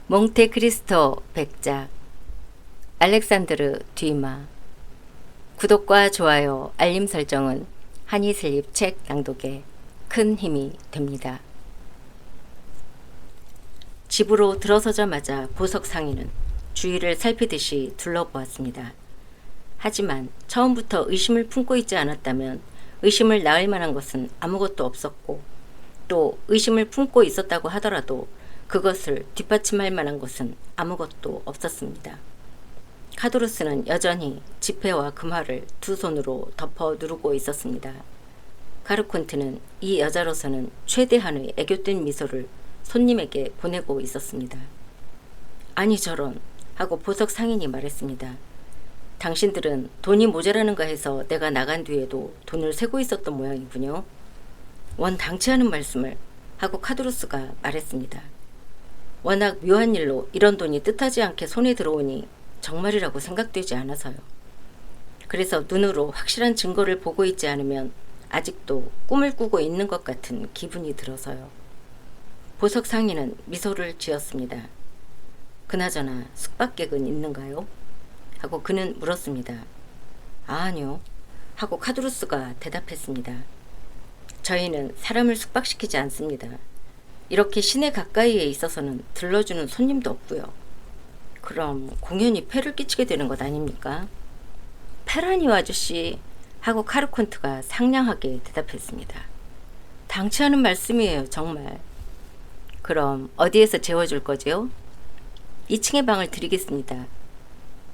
몽테크리스토 백작 알렉산드르 듀마. 구독과 좋아요, 알림 설정은 한이슬립 책 낭독에 큰 힘이 됩니다. 집으로 들어서자마자 보석 상인은 주위를 살피듯이 둘러보았습니다. 하지만 처음부터 의심을 품고 있지 않았다면 의심을 낳을 만한 것은 아무것도 없었고, 또 의심을 품고 있었다고 하더라도 그것을 뒷받침할 만한 것은 아무것도 없었습니다. 카도루스는 여전히 지폐와 금화를 두 손으로 덮어 누르고 있었습니다. 카르콘트는 이 여자로서는 최대한의 애교된 미소를 손님에게 보내고 있었습니다. 아니 저런, 하고 보석 상인이 말했습니다. 당신들은 돈이 모자라는가 해서 내가 나간 뒤에도 돈을 세고 있었던 모양이군요. 원 당치 않은 말씀을, 하고 카도루스가 말했습니다. 워낙 묘한 일로 이런 돈이 뜻하지 않게 손에 들어오니 정말이라고 생각되지 않아서요. 그래서 눈으로 확실한 증거를 보고 있지 않으면 아직도 꿈을 꾸고 있는 것 같은 기분이 들어서요. 보석 상인은 미소를 지었습니다. 그나저나 숙박객은 있는가요? 하고 그는 물었습니다. 아니요, 하고 카도루스가 대답했습니다. 저희는 사람을 숙박시키지 않습니다. 이렇게 시내 가까이에 있어서는 들러주는 손님도 없고요. 그럼 공연히 폐를 끼치게 되는 것 아닙니까? 폐라니요 아저씨, 하고 카르콘트가 상냥하게 대답했습니다. 당치 않은 말씀이에요 정말. 그럼 어디에서 재워줄 거지요? 2층의 방을 드리겠습니다.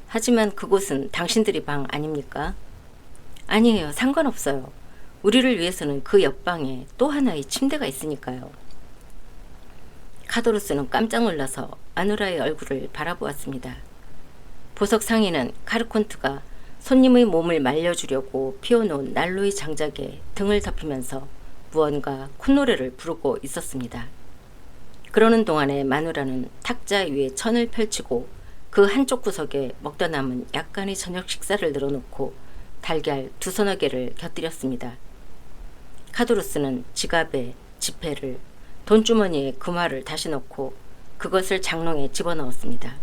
하지만 그곳은 당신들이 방 아닙니까? 아니에요, 상관없어요. 우리를 위해서는 그 옆방에 또 하나의 침대가 있으니까요. 카도루스는 깜짝 놀라서 마누라의 얼굴을 바라보았습니다. 보석 상인은 카르콘트가 손님의 몸을 말려주려고 피워놓은 난로의 장작에 등을 덮이면서 무언가 콧노래를 부르고 있었습니다. 그러는 동안에 마누라는 탁자 위에 천을 펼치고 그 한쪽 구석에 먹다 남은 약간의 저녁 식사를 늘어놓고 달걀 두서너 개를 곁들였습니다. 카도루스는 지갑에 지폐를, 돈주머니에 금화를 다시 넣고 그것을 장롱에 집어넣었습니다.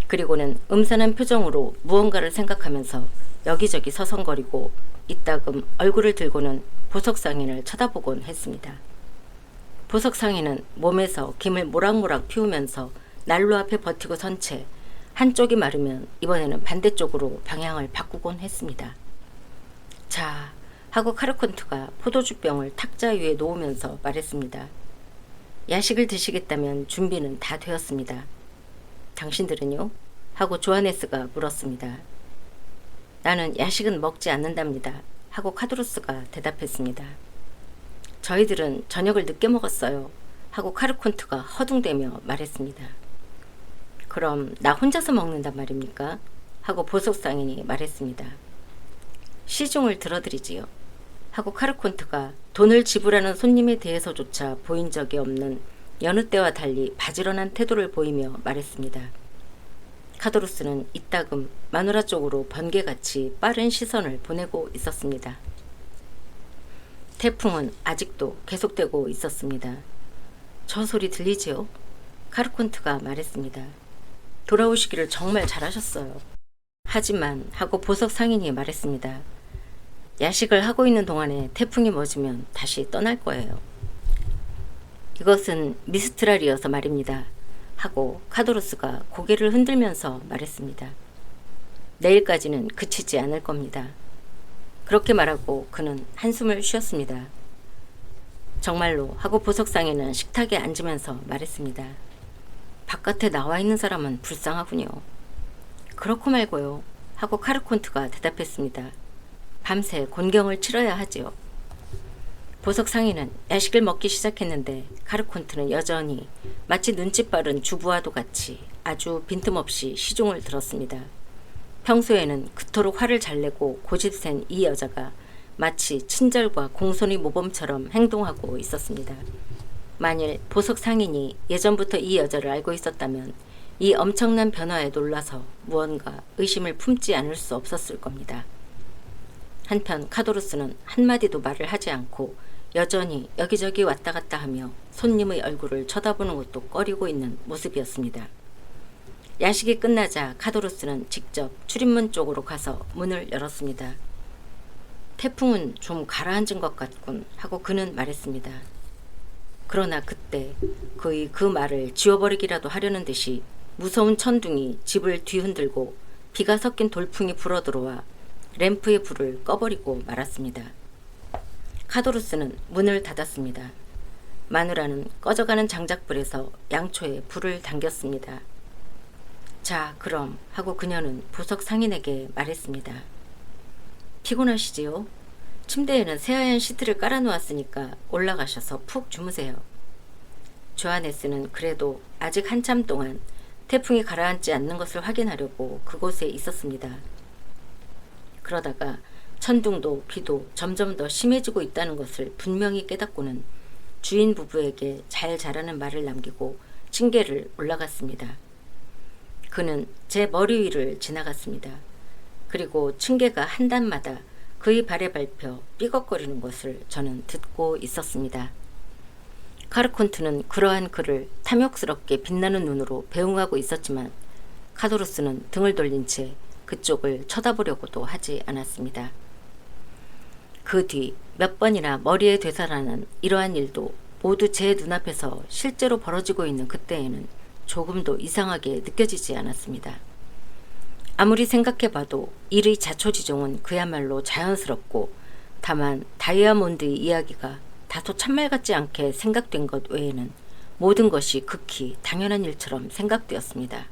그리고는 음산한 표정으로 무언가를 생각하면서 여기저기 서성거리고 이따금 얼굴을 들고는 보석 상인을 쳐다보곤 했습니다. 보석 상인은 몸에서 김을 모락모락 피우면서 난로 앞에 버티고 선 채 한쪽이 마르면 이번에는 반대쪽으로 방향을 바꾸곤 했습니다. 자, 하고 카르콘트가 포도주병을 탁자 위에 놓으면서 말했습니다. 야식을 드시겠다면 준비는 다 되었습니다. 당신들은요? 하고 조하네스가 물었습니다. 나는 야식은 먹지 않는답니다. 하고 카도루스가 대답했습니다. 저희들은 저녁을 늦게 먹었어요. 하고 카르콘트가 허둥대며 말했습니다. 그럼 나 혼자서 먹는단 말입니까? 하고 보석 상인이 말했습니다. 시중을 들어드리지요. 하고 카르콘트가 돈을 지불하는 손님에 대해서조차 보인 적이 없는 여느 때와 달리 바지런한 태도를 보이며 말했습니다. 카도루스는 이따금 마누라 쪽으로 번개같이 빠른 시선을 보내고 있었습니다. 태풍은 아직도 계속되고 있었습니다. 저 소리 들리지요? 카르콘트가 말했습니다. 돌아오시기를 정말 잘하셨어요. 하지만, 하고 보석 상인이 말했습니다. 야식을 하고 있는 동안에 태풍이 멎으면 다시 떠날 거예요. 이것은 미스트랄이어서 말입니다. 하고 카도루스가 고개를 흔들면서 말했습니다. 내일까지는 그치지 않을 겁니다. 그렇게 말하고 그는 한숨을 쉬었습니다. 정말로, 하고 보석 상인은 식탁에 앉으면서 말했습니다. 바깥에 나와 있는 사람은 불쌍하군요. 그렇고 말고요, 하고 카르콘트가 대답했습니다. 밤새 곤경을 치러야 하지요. 보석 상인은 야식을 먹기 시작했는데 카르콘트는 여전히 마치 눈치 빠른 주부와도 같이 아주 빈틈없이 시중을 들었습니다. 평소에는 그토록 화를 잘 내고 고집센 이 여자가 마치 친절과 공손의 모범처럼 행동하고 있었습니다. 만일 보석 상인이 예전부터 이 여자를 알고 있었다면 이 엄청난 변화에 놀라서 무언가 의심을 품지 않을 수 없었을 겁니다. 한편 카도루스는 한마디도 말을 하지 않고 여전히 여기저기 왔다 갔다 하며 손님의 얼굴을 쳐다보는 것도 꺼리고 있는 모습이었습니다. 야식이 끝나자 카도르스는 직접 출입문 쪽으로 가서 문을 열었습니다. 태풍은 좀 가라앉은 것 같군 하고 그는 말했습니다. 그러나 그때 거의 그 말을 지워버리기라도 하려는 듯이 무서운 천둥이 집을 뒤흔들고 비가 섞인 돌풍이 불어들어와 램프의 불을 꺼버리고 말았습니다. 카도르스는 문을 닫았습니다. 마누라는 꺼져가는 장작불에서 양초에 불을 당겼습니다. 자, 그럼 하고 그녀는 보석 상인에게 말했습니다. 피곤하시지요? 침대에는 새하얀 시트를 깔아놓았으니까 올라가셔서 푹 주무세요. 조하네스는 그래도 아직 한참 동안 태풍이 가라앉지 않는 것을 확인하려고 그곳에 있었습니다. 그러다가 천둥도 비도 점점 더 심해지고 있다는 것을 분명히 깨닫고는 주인 부부에게 잘 자라는 말을 남기고 층계를 올라갔습니다. 그는 제 머리 위를 지나갔습니다. 그리고 층계가 한 단마다 그의 발에 밟혀 삐걱거리는 것을 저는 듣고 있었습니다. 카르콘트는 그러한 그를 탐욕스럽게 빛나는 눈으로 배웅하고 있었지만 카도르스는 등을 돌린 채 그쪽을 쳐다보려고도 하지 않았습니다. 그 뒤 몇 번이나 머리에 되살아난 이러한 일도 모두 제 눈앞에서 실제로 벌어지고 있는 그때에는 조금도 이상하게 느껴지지 않았습니다. 아무리 생각해봐도 일의 자초지종은 그야말로 자연스럽고 다만 다이아몬드의 이야기가 다소 참말 같지 않게 생각된 것 외에는 모든 것이 극히 당연한 일처럼 생각되었습니다.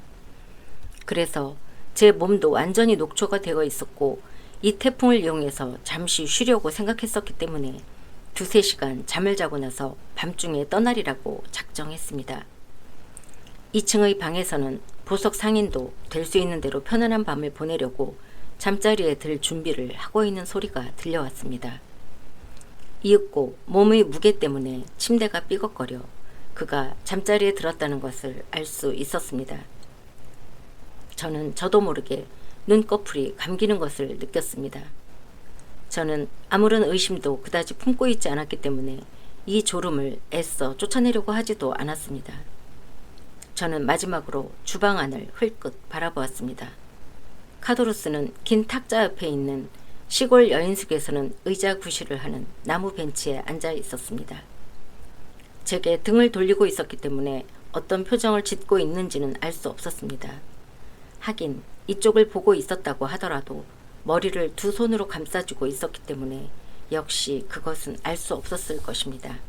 그래서 제 몸도 완전히 녹초가 되어 있었고 이 태풍을 이용해서 잠시 쉬려고 생각했었기 때문에 2-3시간 잠을 자고 나서 밤중에 떠나리라고 작정했습니다. 2층의 방에서는 보석 상인도 될 수 있는 대로 편안한 밤을 보내려고 잠자리에 들 준비를 하고 있는 소리가 들려왔습니다. 이윽고 몸의 무게 때문에 침대가 삐걱거려 그가 잠자리에 들었다는 것을 알 수 있었습니다. 저는 저도 모르게 눈꺼풀이 감기는 것을 느꼈습니다. 저는 아무런 의심도 그다지 품고 있지 않았기 때문에 이 졸음을 애써 쫓아내려고 하지도 않았습니다. 저는 마지막으로 주방 안을 흘끗 바라보았습니다. 카도르스는 긴 탁자 옆에 있는 시골 여인숙에서는 의자 구실을 하는 나무 벤치에 앉아 있었습니다. 제게 등을 돌리고 있었기 때문에 어떤 표정을 짓고 있는지는 알 수 없었습니다. 하긴 이쪽을 보고 있었다고 하더라도 머리를 두 손으로 감싸주고 있었기 때문에 역시 그것은 알 수 없었을 것입니다.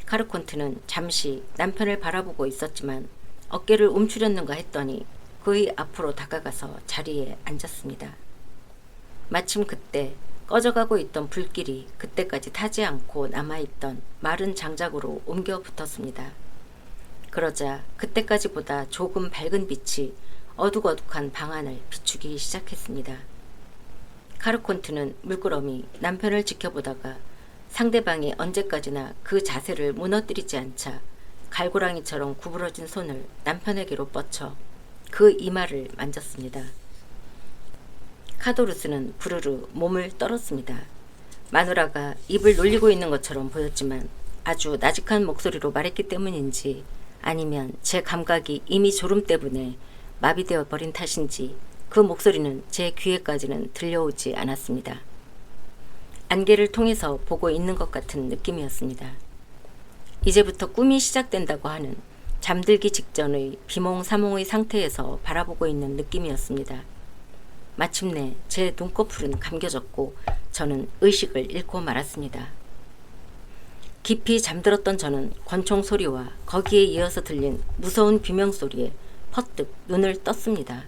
카르콘트는 잠시 남편을 바라보고 있었지만 어깨를 움츠렸는가 했더니 그의 앞으로 다가가서 자리에 앉았습니다. 마침 그때 꺼져가고 있던 불길이 그때까지 타지 않고 남아있던 마른 장작으로 옮겨 붙었습니다. 그러자 그때까지보다 조금 밝은 빛이 어둑어둑한 방 안을 비추기 시작했습니다. 카르콘트는 물끄러미 남편을 지켜보다가 상대방이 언제까지나 그 자세를 무너뜨리지 않자 갈고랑이처럼 구부러진 손을 남편에게로 뻗쳐 그 이마를 만졌습니다. 카도르스는 부르르 몸을 떨었습니다. 마누라가 입을 놀리고 있는 것처럼 보였지만 아주 나직한 목소리로 말했기 때문인지 아니면 제 감각이 이미 졸음 때문에 마비되어 버린 탓인지 그 목소리는 제 귀에까지는 들려오지 않았습니다. 안개를 통해서 보고 있는 것 같은 느낌이었습니다. 이제부터 꿈이 시작된다고 하는 잠들기 직전의 비몽사몽의 상태에서 바라보고 있는 느낌이었습니다. 마침내 제 눈꺼풀은 감겨졌고 저는 의식을 잃고 말았습니다. 깊이 잠들었던 저는 권총 소리와 거기에 이어서 들린 무서운 비명소리에 퍼뜩 눈을 떴습니다.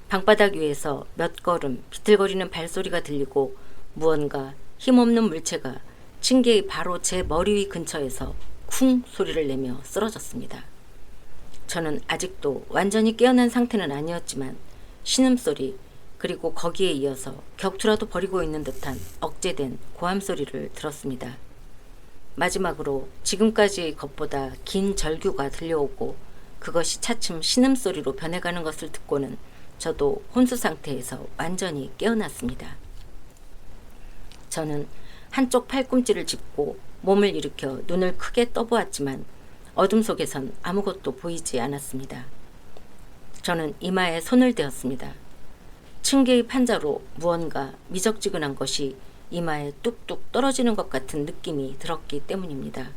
방바닥 위에서 몇 걸음 비틀거리는 발소리가 들리고 무언가 힘없는 물체가 층계의 바로 제 머리 위 근처에서 쿵 소리를 내며 쓰러졌습니다. 저는 아직도 완전히 깨어난 상태는 아니었지만 신음소리 그리고 거기에 이어서 격투라도 벌이고 있는 듯한 억제된 고함소리를 들었습니다. 마지막으로 지금까지의 것보다 긴 절규가 들려오고 그것이 차츰 신음소리로 변해가는 것을 듣고는 저도 혼수 상태에서 완전히 깨어났습니다. 저는 한쪽 팔꿈치를 짚고 몸을 일으켜 눈을 크게 떠보았지만 어둠 속에선 아무것도 보이지 않았습니다. 저는 이마에 손을 대었습니다. 층계의 판자로 무언가 미적지근한 것이 이마에 뚝뚝 떨어지는 것 같은 느낌이 들었기 때문입니다.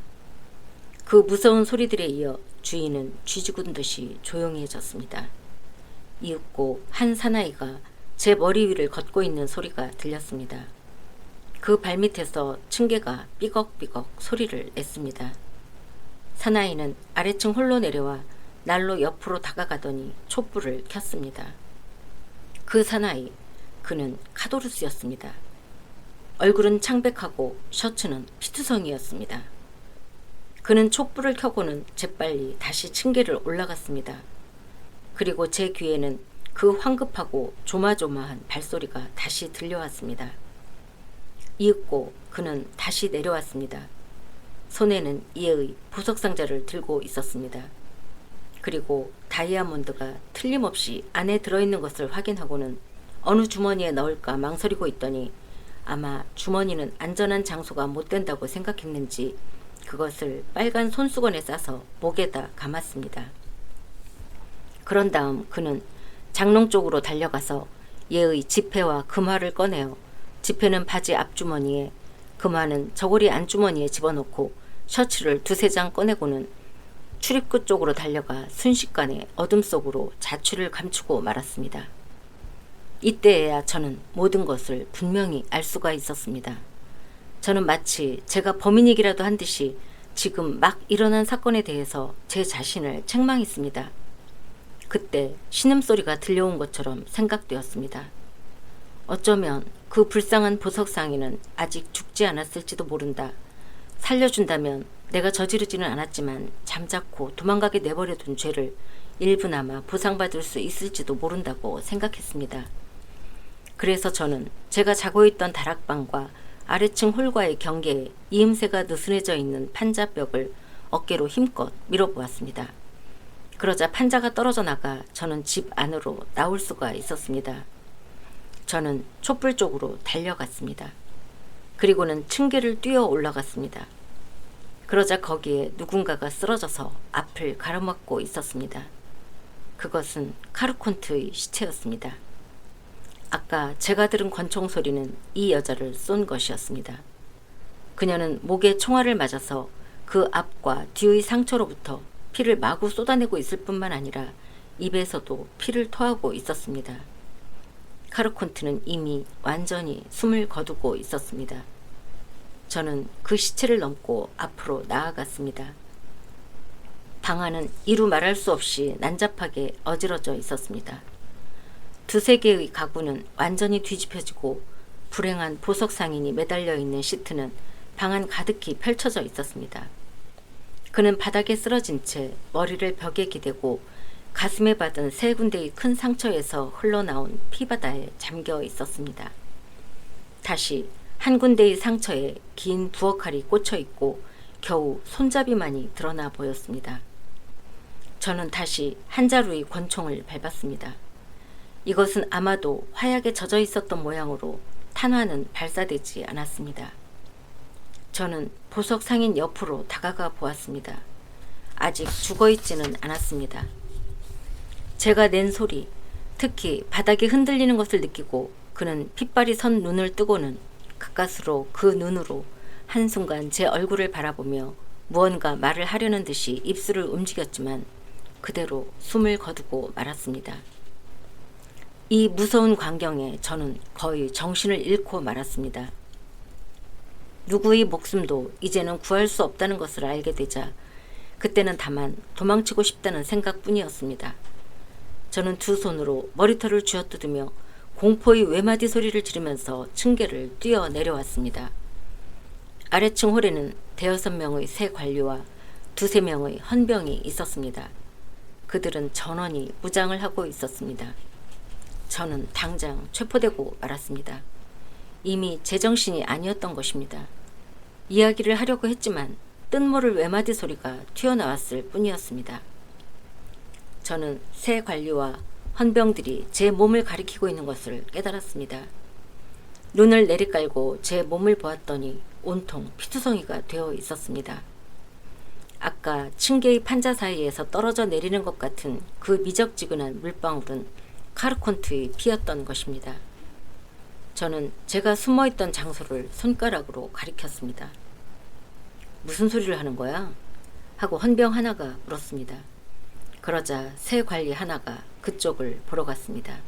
그 무서운 소리들에 이어 주위는 쥐죽은 듯이 조용해졌습니다. 이윽고 한 사나이가 제 머리 위를 걷고 있는 소리가 들렸습니다. 그 발밑에서 층계가 삐걱삐걱 소리를 냈습니다. 사나이는 아래층 홀로 내려와 날로 옆으로 다가가더니 촛불을 켰습니다. 그 사나이, 그는 카도루스였습니다. 얼굴은 창백하고 셔츠는 피투성이었습니다. 그는 촛불을 켜고는 재빨리 다시 층계를 올라갔습니다. 그리고 제 귀에는 그 황급하고 조마조마한 발소리가 다시 들려왔습니다. 이윽고 그는 다시 내려왔습니다. 손에는 이의 보석상자를 들고 있었습니다. 그리고 다이아몬드가 틀림없이 안에 들어있는 것을 확인하고는 어느 주머니에 넣을까 망설이고 있더니 아마 주머니는 안전한 장소가 못 된다고 생각했는지 그것을 빨간 손수건에 싸서 목에다 감았습니다. 그런 다음 그는 장롱 쪽으로 달려가서 얘의 지폐와 금화를 꺼내어 지폐는 바지 앞주머니에, 금화는 저고리 안주머니에 집어넣고 셔츠를 두세 장 꺼내고는 출입구 쪽으로 달려가 순식간에 어둠 속으로 자취를 감추고 말았습니다. 이때에야 저는 모든 것을 분명히 알 수가 있었습니다. 저는 마치 제가 범인이기라도 한 듯이 지금 막 일어난 사건에 대해서 제 자신을 책망했습니다. 그때 신음소리가 들려온 것처럼 생각되었습니다. 어쩌면 그 불쌍한 보석상인은 아직 죽지 않았을지도 모른다. 살려준다면 내가 저지르지는 않았지만 잠자코 도망가게 내버려둔 죄를 일부나마 보상받을 수 있을지도 모른다고 생각했습니다. 그래서 저는 제가 자고 있던 다락방과 아래층 홀과의 경계에 이음새가 느슨해져 있는 판자벽을 어깨로 힘껏 밀어보았습니다. 그러자 판자가 떨어져 나가 저는 집 안으로 나올 수가 있었습니다. 저는 촛불 쪽으로 달려갔습니다. 그리고는 층계를 뛰어 올라갔습니다. 그러자 거기에 누군가가 쓰러져서 앞을 가로막고 있었습니다. 그것은 카르콘트의 시체였습니다. 아까 제가 들은 권총 소리는 이 여자를 쏜 것이었습니다. 그녀는 목에 총알을 맞아서 그 앞과 뒤의 상처로부터 피를 마구 쏟아내고 있을 뿐만 아니라 입에서도 피를 토하고 있었습니다. 카르콘트는 이미 완전히 숨을 거두고 있었습니다. 저는 그 시체를 넘고 앞으로 나아갔습니다. 방 안은 이루 말할 수 없이 난잡하게 어지러져 있었습니다. 두세 개의 가구는 완전히 뒤집혀지고 불행한 보석 상인이 매달려 있는 시트는 방 안 가득히 펼쳐져 있었습니다. 그는 바닥에 쓰러진 채 머리를 벽에 기대고 가슴에 받은 세 군데의 큰 상처에서 흘러나온 피바다에 잠겨 있었습니다. 다시 한 군데의 상처에 긴 부엌칼이 꽂혀 있고 겨우 손잡이만이 드러나 보였습니다. 저는 다시 한 자루의 권총을 밟았습니다. 이것은 아마도 화약에 젖어 있었던 모양으로 탄화는 발사되지 않았습니다. 저는 보석 상인 옆으로 다가가 보았습니다. 아직 죽어있지는 않았습니다. 제가 낸 소리, 특히 바닥이 흔들리는 것을 느끼고 그는 핏발이 선 눈을 뜨고는 가까스로 그 눈으로 한순간 제 얼굴을 바라보며 무언가 말을 하려는 듯이 입술을 움직였지만 그대로 숨을 거두고 말았습니다. 이 무서운 광경에 저는 거의 정신을 잃고 말았습니다. 누구의 목숨도 이제는 구할 수 없다는 것을 알게 되자 그때는 다만 도망치고 싶다는 생각뿐이었습니다. 저는 두 손으로 머리털을 쥐어뜯으며 공포의 외마디 소리를 지르면서 층계를 뛰어 내려왔습니다. 아래층 홀에는 대여섯 명의 새 관리와 두세 명의 헌병이 있었습니다. 그들은 전원이 무장을 하고 있었습니다. 저는 당장 체포되고 말았습니다. 이미 제정신이 아니었던 것입니다. 이야기를 하려고 했지만 뜻모를 외마디 소리가 튀어나왔을 뿐이었습니다. 저는 새 관리와 헌병들이 제 몸을 가리키고 있는 것을 깨달았습니다. 눈을 내리깔고 제 몸을 보았더니 온통 피투성이가 되어 있었습니다. 아까 층계의 판자 사이에서 떨어져 내리는 것 같은 그 미적지근한 물방울은 카르콘트의 피였던 것입니다. 저는 제가 숨어있던 장소를 손가락으로 가리켰습니다. 무슨 소리를 하는 거야? 하고 헌병 하나가 물었습니다. 그러자 새 관리 하나가 그쪽을 보러 갔습니다.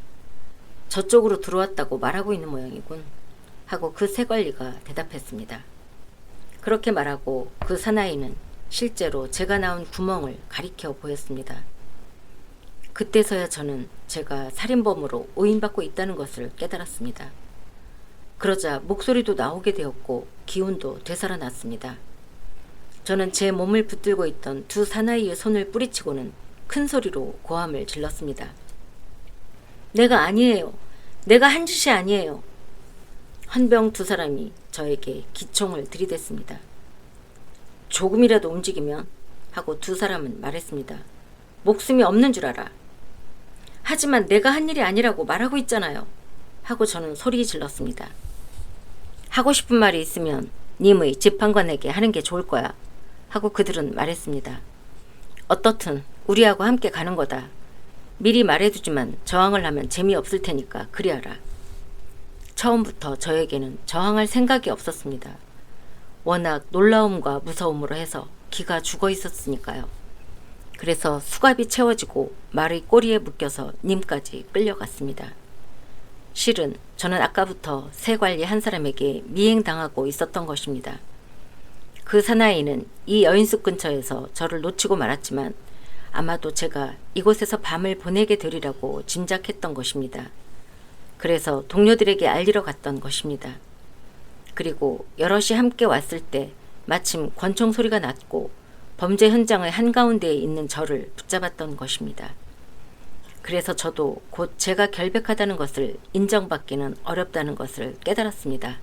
저쪽으로 들어왔다고 말하고 있는 모양이군 하고 그 새 관리가 대답했습니다. 그렇게 말하고 그 사나이는 실제로 제가 나온 구멍을 가리켜 보였습니다. 그때서야 저는 제가 살인범으로 오인받고 있다는 것을 깨달았습니다. 그러자 목소리도 나오게 되었고 기운도 되살아났습니다. 저는 제 몸을 붙들고 있던 두 사나이의 손을 뿌리치고는 큰 소리로 고함을 질렀습니다. 내가 아니에요. 내가 한 짓이 아니에요. 헌병 두 사람이 저에게 기총을 들이댔습니다. 조금이라도 움직이면 하고 두 사람은 말했습니다. 목숨이 없는 줄 알아. 하지만 내가 한 일이 아니라고 말하고 있잖아요. 하고 저는 소리 질렀습니다. 하고 싶은 말이 있으면 님의 집판관에게 하는 게 좋을 거야. 하고 그들은 말했습니다. 어떻든 우리하고 함께 가는 거다. 미리 말해두지만 저항을 하면 재미없을 테니까 그리하라. 처음부터 저에게는 저항할 생각이 없었습니다. 워낙 놀라움과 무서움으로 해서 기가 죽어 있었으니까요. 그래서 수갑이 채워지고 말의 꼬리에 묶여서 님까지 끌려갔습니다. 실은 저는 아까부터 새 관리 한 사람에게 미행당하고 있었던 것입니다. 그 사나이는 이 여인숙 근처에서 저를 놓치고 말았지만 아마도 제가 이곳에서 밤을 보내게 되리라고 짐작했던 것입니다. 그래서 동료들에게 알리러 갔던 것입니다. 그리고 여럿이 함께 왔을 때 마침 권총 소리가 났고 범죄 현장의 한가운데에 있는 저를 붙잡았던 것입니다. 그래서 저도 곧 제가 결백하다는 것을 인정받기는 어렵다는 것을 깨달았습니다.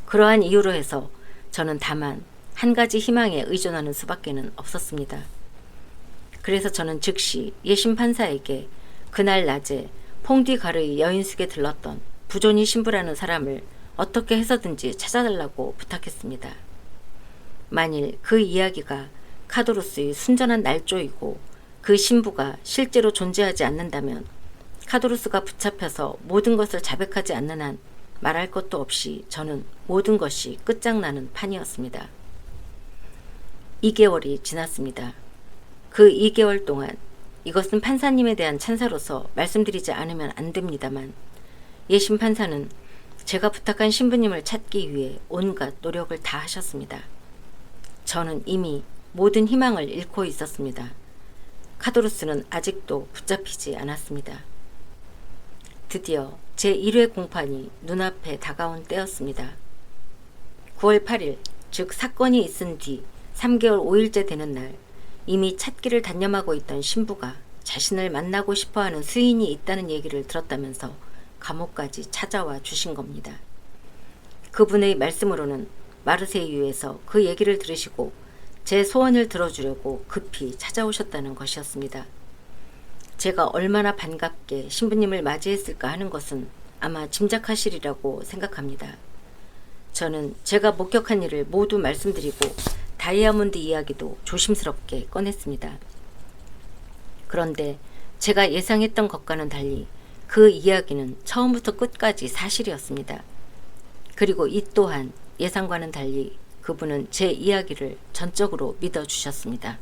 그러한 이유로 해서 저는 다만 한 가지 희망에 의존하는 수밖에는 없었습니다. 그래서 저는 즉시 예심 판사에게 그날 낮에 퐁디가르의 여인숙에 들렀던 부존이 신부라는 사람을 어떻게 해서든지 찾아달라고 부탁했습니다. 만일 그 이야기가 카도루스의 순전한 날조이고 그 신부가 실제로 존재하지 않는다면 카도루스가 붙잡혀서 모든 것을 자백하지 않는 한 말할 것도 없이 저는 모든 것이 끝장나는 판이었습니다. 2개월이 지났습니다. 그 2개월 동안 이것은 판사님에 대한 찬사로서 말씀드리지 않으면 안 됩니다만 예심 판사는 제가 부탁한 신부님을 찾기 위해 온갖 노력을 다 하셨습니다. 저는 이미 모든 희망을 잃고 있었습니다. 카도루스는 아직도 붙잡히지 않았습니다. 드디어 제1회 공판이 눈앞에 다가온 때였습니다. 9월 8일, 즉 사건이 있은 뒤 3개월 5일째 되는 날 이미 찾기를 단념하고 있던 신부가 자신을 만나고 싶어하는 수인이 있다는 얘기를 들었다면서 감옥까지 찾아와 주신 겁니다. 그분의 말씀으로는 마르세유에서 그 얘기를 들으시고 제 소원을 들어주려고 급히 찾아오셨다는 것이었습니다. 제가 얼마나 반갑게 신부님을 맞이했을까 하는 것은 아마 짐작하시리라고 생각합니다. 저는 제가 목격한 일을 모두 말씀드리고 다이아몬드 이야기도 조심스럽게 꺼냈습니다. 그런데 제가 예상했던 것과는 달리 그 이야기는 처음부터 끝까지 사실이었습니다. 그리고 이 또한 예상과는 달리 그분은 제 이야기를 전적으로 믿어주셨습니다.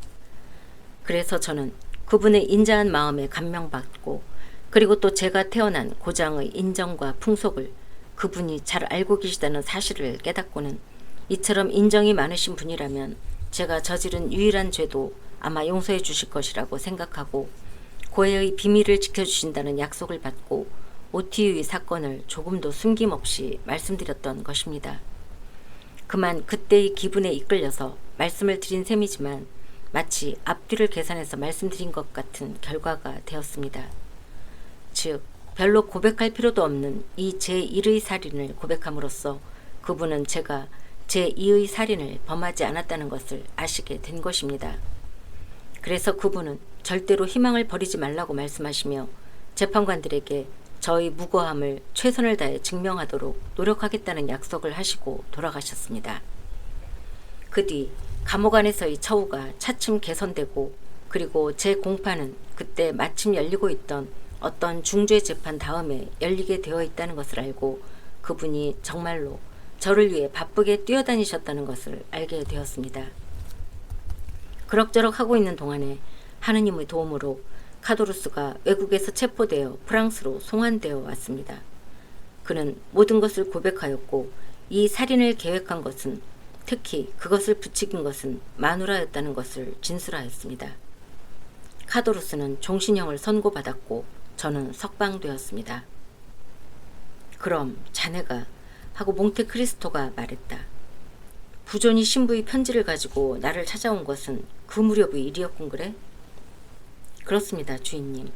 그래서 저는 그분의 인자한 마음에 감명받고 그리고 또 제가 태어난 고장의 인정과 풍속을 그분이 잘 알고 계시다는 사실을 깨닫고는 이처럼 인정이 많으신 분이라면 제가 저지른 유일한 죄도 아마 용서해 주실 것이라고 생각하고 고해의 비밀을 지켜주신다는 약속을 받고 오티유의 사건을 조금도 숨김없이 말씀드렸던 것입니다. 그만 그때의 기분에 이끌려서 말씀을 드린 셈이지만 마치 앞뒤를 계산해서 말씀드린 것 같은 결과가 되었습니다. 즉 별로 고백할 필요도 없는 이 제1의 살인을 고백함으로써 그분은 제가 제2의 살인을 범하지 않았다는 것을 아시게 된 것입니다. 그래서 그분은 절대로 희망을 버리지 말라고 말씀하시며 재판관들에게 저희 무고함을 최선을 다해 증명하도록 노력하겠다는 약속을 하시고 돌아가셨습니다. 그 뒤 감옥 안에서의 처우가 차츰 개선되고, 그리고 제 공판은 그때 마침 열리고 있던 어떤 중죄 재판 다음에 열리게 되어 있다는 것을 알고 그분이 정말로 저를 위해 바쁘게 뛰어다니셨다는 것을 알게 되었습니다. 그럭저럭 하고 있는 동안에 하느님의 도움으로 카도루스가 외국에서 체포되어 프랑스로 송환되어 왔습니다. 그는 모든 것을 고백하였고, 이 살인을 계획한 것은, 특히 그것을 부추긴 것은 마누라였다는 것을 진술하였습니다. 카도루스는 종신형을 선고받았고 저는 석방되었습니다. 그럼 자네가, 하고 몽테크리스토가 말했다. 부존이 신부의 편지를 가지고 나를 찾아온 것은 그 무렵의 일이었군 그래? 그렇습니다, 주인님.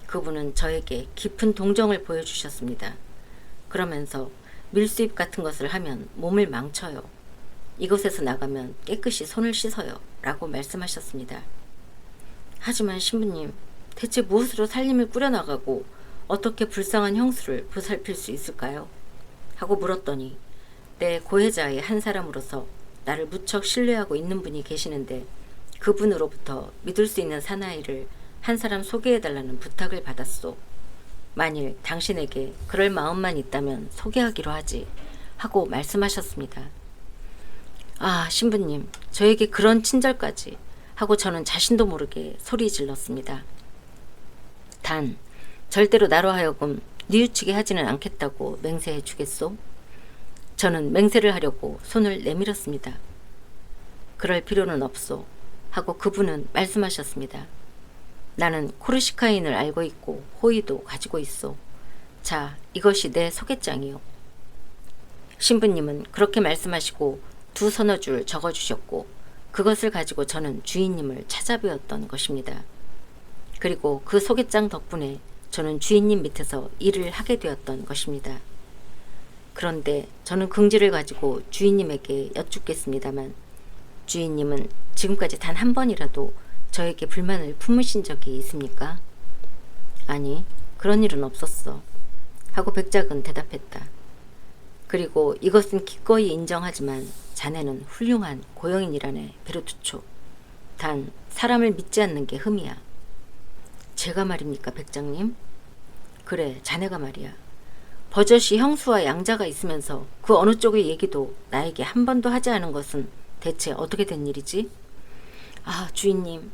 그분은 저에게 깊은 동정을 보여주셨습니다. 그러면서 밀수입 같은 것을 하면 몸을 망쳐요. 이곳에서 나가면 깨끗이 손을 씻어요. 라고 말씀하셨습니다. 하지만 신부님, 대체 무엇으로 살림을 꾸려나가고 어떻게 불쌍한 형수를 보살필 수 있을까요? 하고 물었더니 내 고해자의 한 사람으로서 나를 무척 신뢰하고 있는 분이 계시는데, 그분으로부터 믿을 수 있는 사나이를 한 사람 소개해달라는 부탁을 받았소. 만일 당신에게 그럴 마음만 있다면 소개하기로 하지, 하고 말씀하셨습니다. 아, 신부님, 저에게 그런 친절까지, 하고 저는 자신도 모르게 소리 질렀습니다. 단 절대로 나로 하여금 뉘우치게 하지는 않겠다고 맹세해 주겠소? 저는 맹세를 하려고 손을 내밀었습니다. 그럴 필요는 없소, 하고 그분은 말씀하셨습니다. 나는 코르시카인을 알고 있고 호의도 가지고 있소. 자, 이것이 내 소개장이요. 신부님은 그렇게 말씀하시고 2 서너 줄 적어주셨고, 그것을 가지고 저는 주인님을 찾아뵈었던 것입니다. 그리고 그 소개장 덕분에 저는 주인님 밑에서 일을 하게 되었던 것입니다. 그런데 저는 긍지를 가지고 주인님에게 여쭙겠습니다만, 주인님은 지금까지 단 한 번이라도 저에게 불만을 품으신 적이 있습니까? 아니, 그런 일은 없었어, 하고 백작은 대답했다. 그리고 이것은 기꺼이 인정하지만 자네는 훌륭한 고영인이라네, 베르투초. 단 사람을 믿지 않는 게 흠이야. 제가 말입니까, 백장님? 그래, 자네가 말이야. 버젓이 형수와 양자가 있으면서 그 어느 쪽의 얘기도 나에게 한 번도 하지 않은 것은 대체 어떻게 된 일이지? 아, 주인님,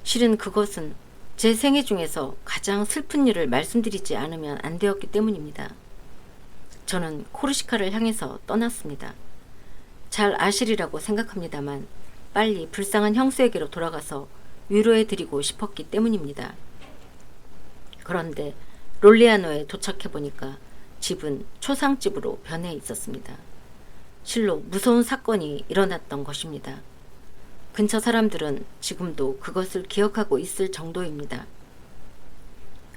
실은 그것은 제 생애 중에서 가장 슬픈 일을 말씀드리지 않으면 안 되었기 때문입니다. 저는 코르시카를 향해서 떠났습니다. 잘 아시리라고 생각합니다만 빨리 불쌍한 형수에게로 돌아가서 위로해드리고 싶었기 때문입니다. 그런데 롤리아노에 도착해보니까 집은 초상집으로 변해 있었습니다. 실로 무서운 사건이 일어났던 것입니다. 근처 사람들은 지금도 그것을 기억하고 있을 정도입니다.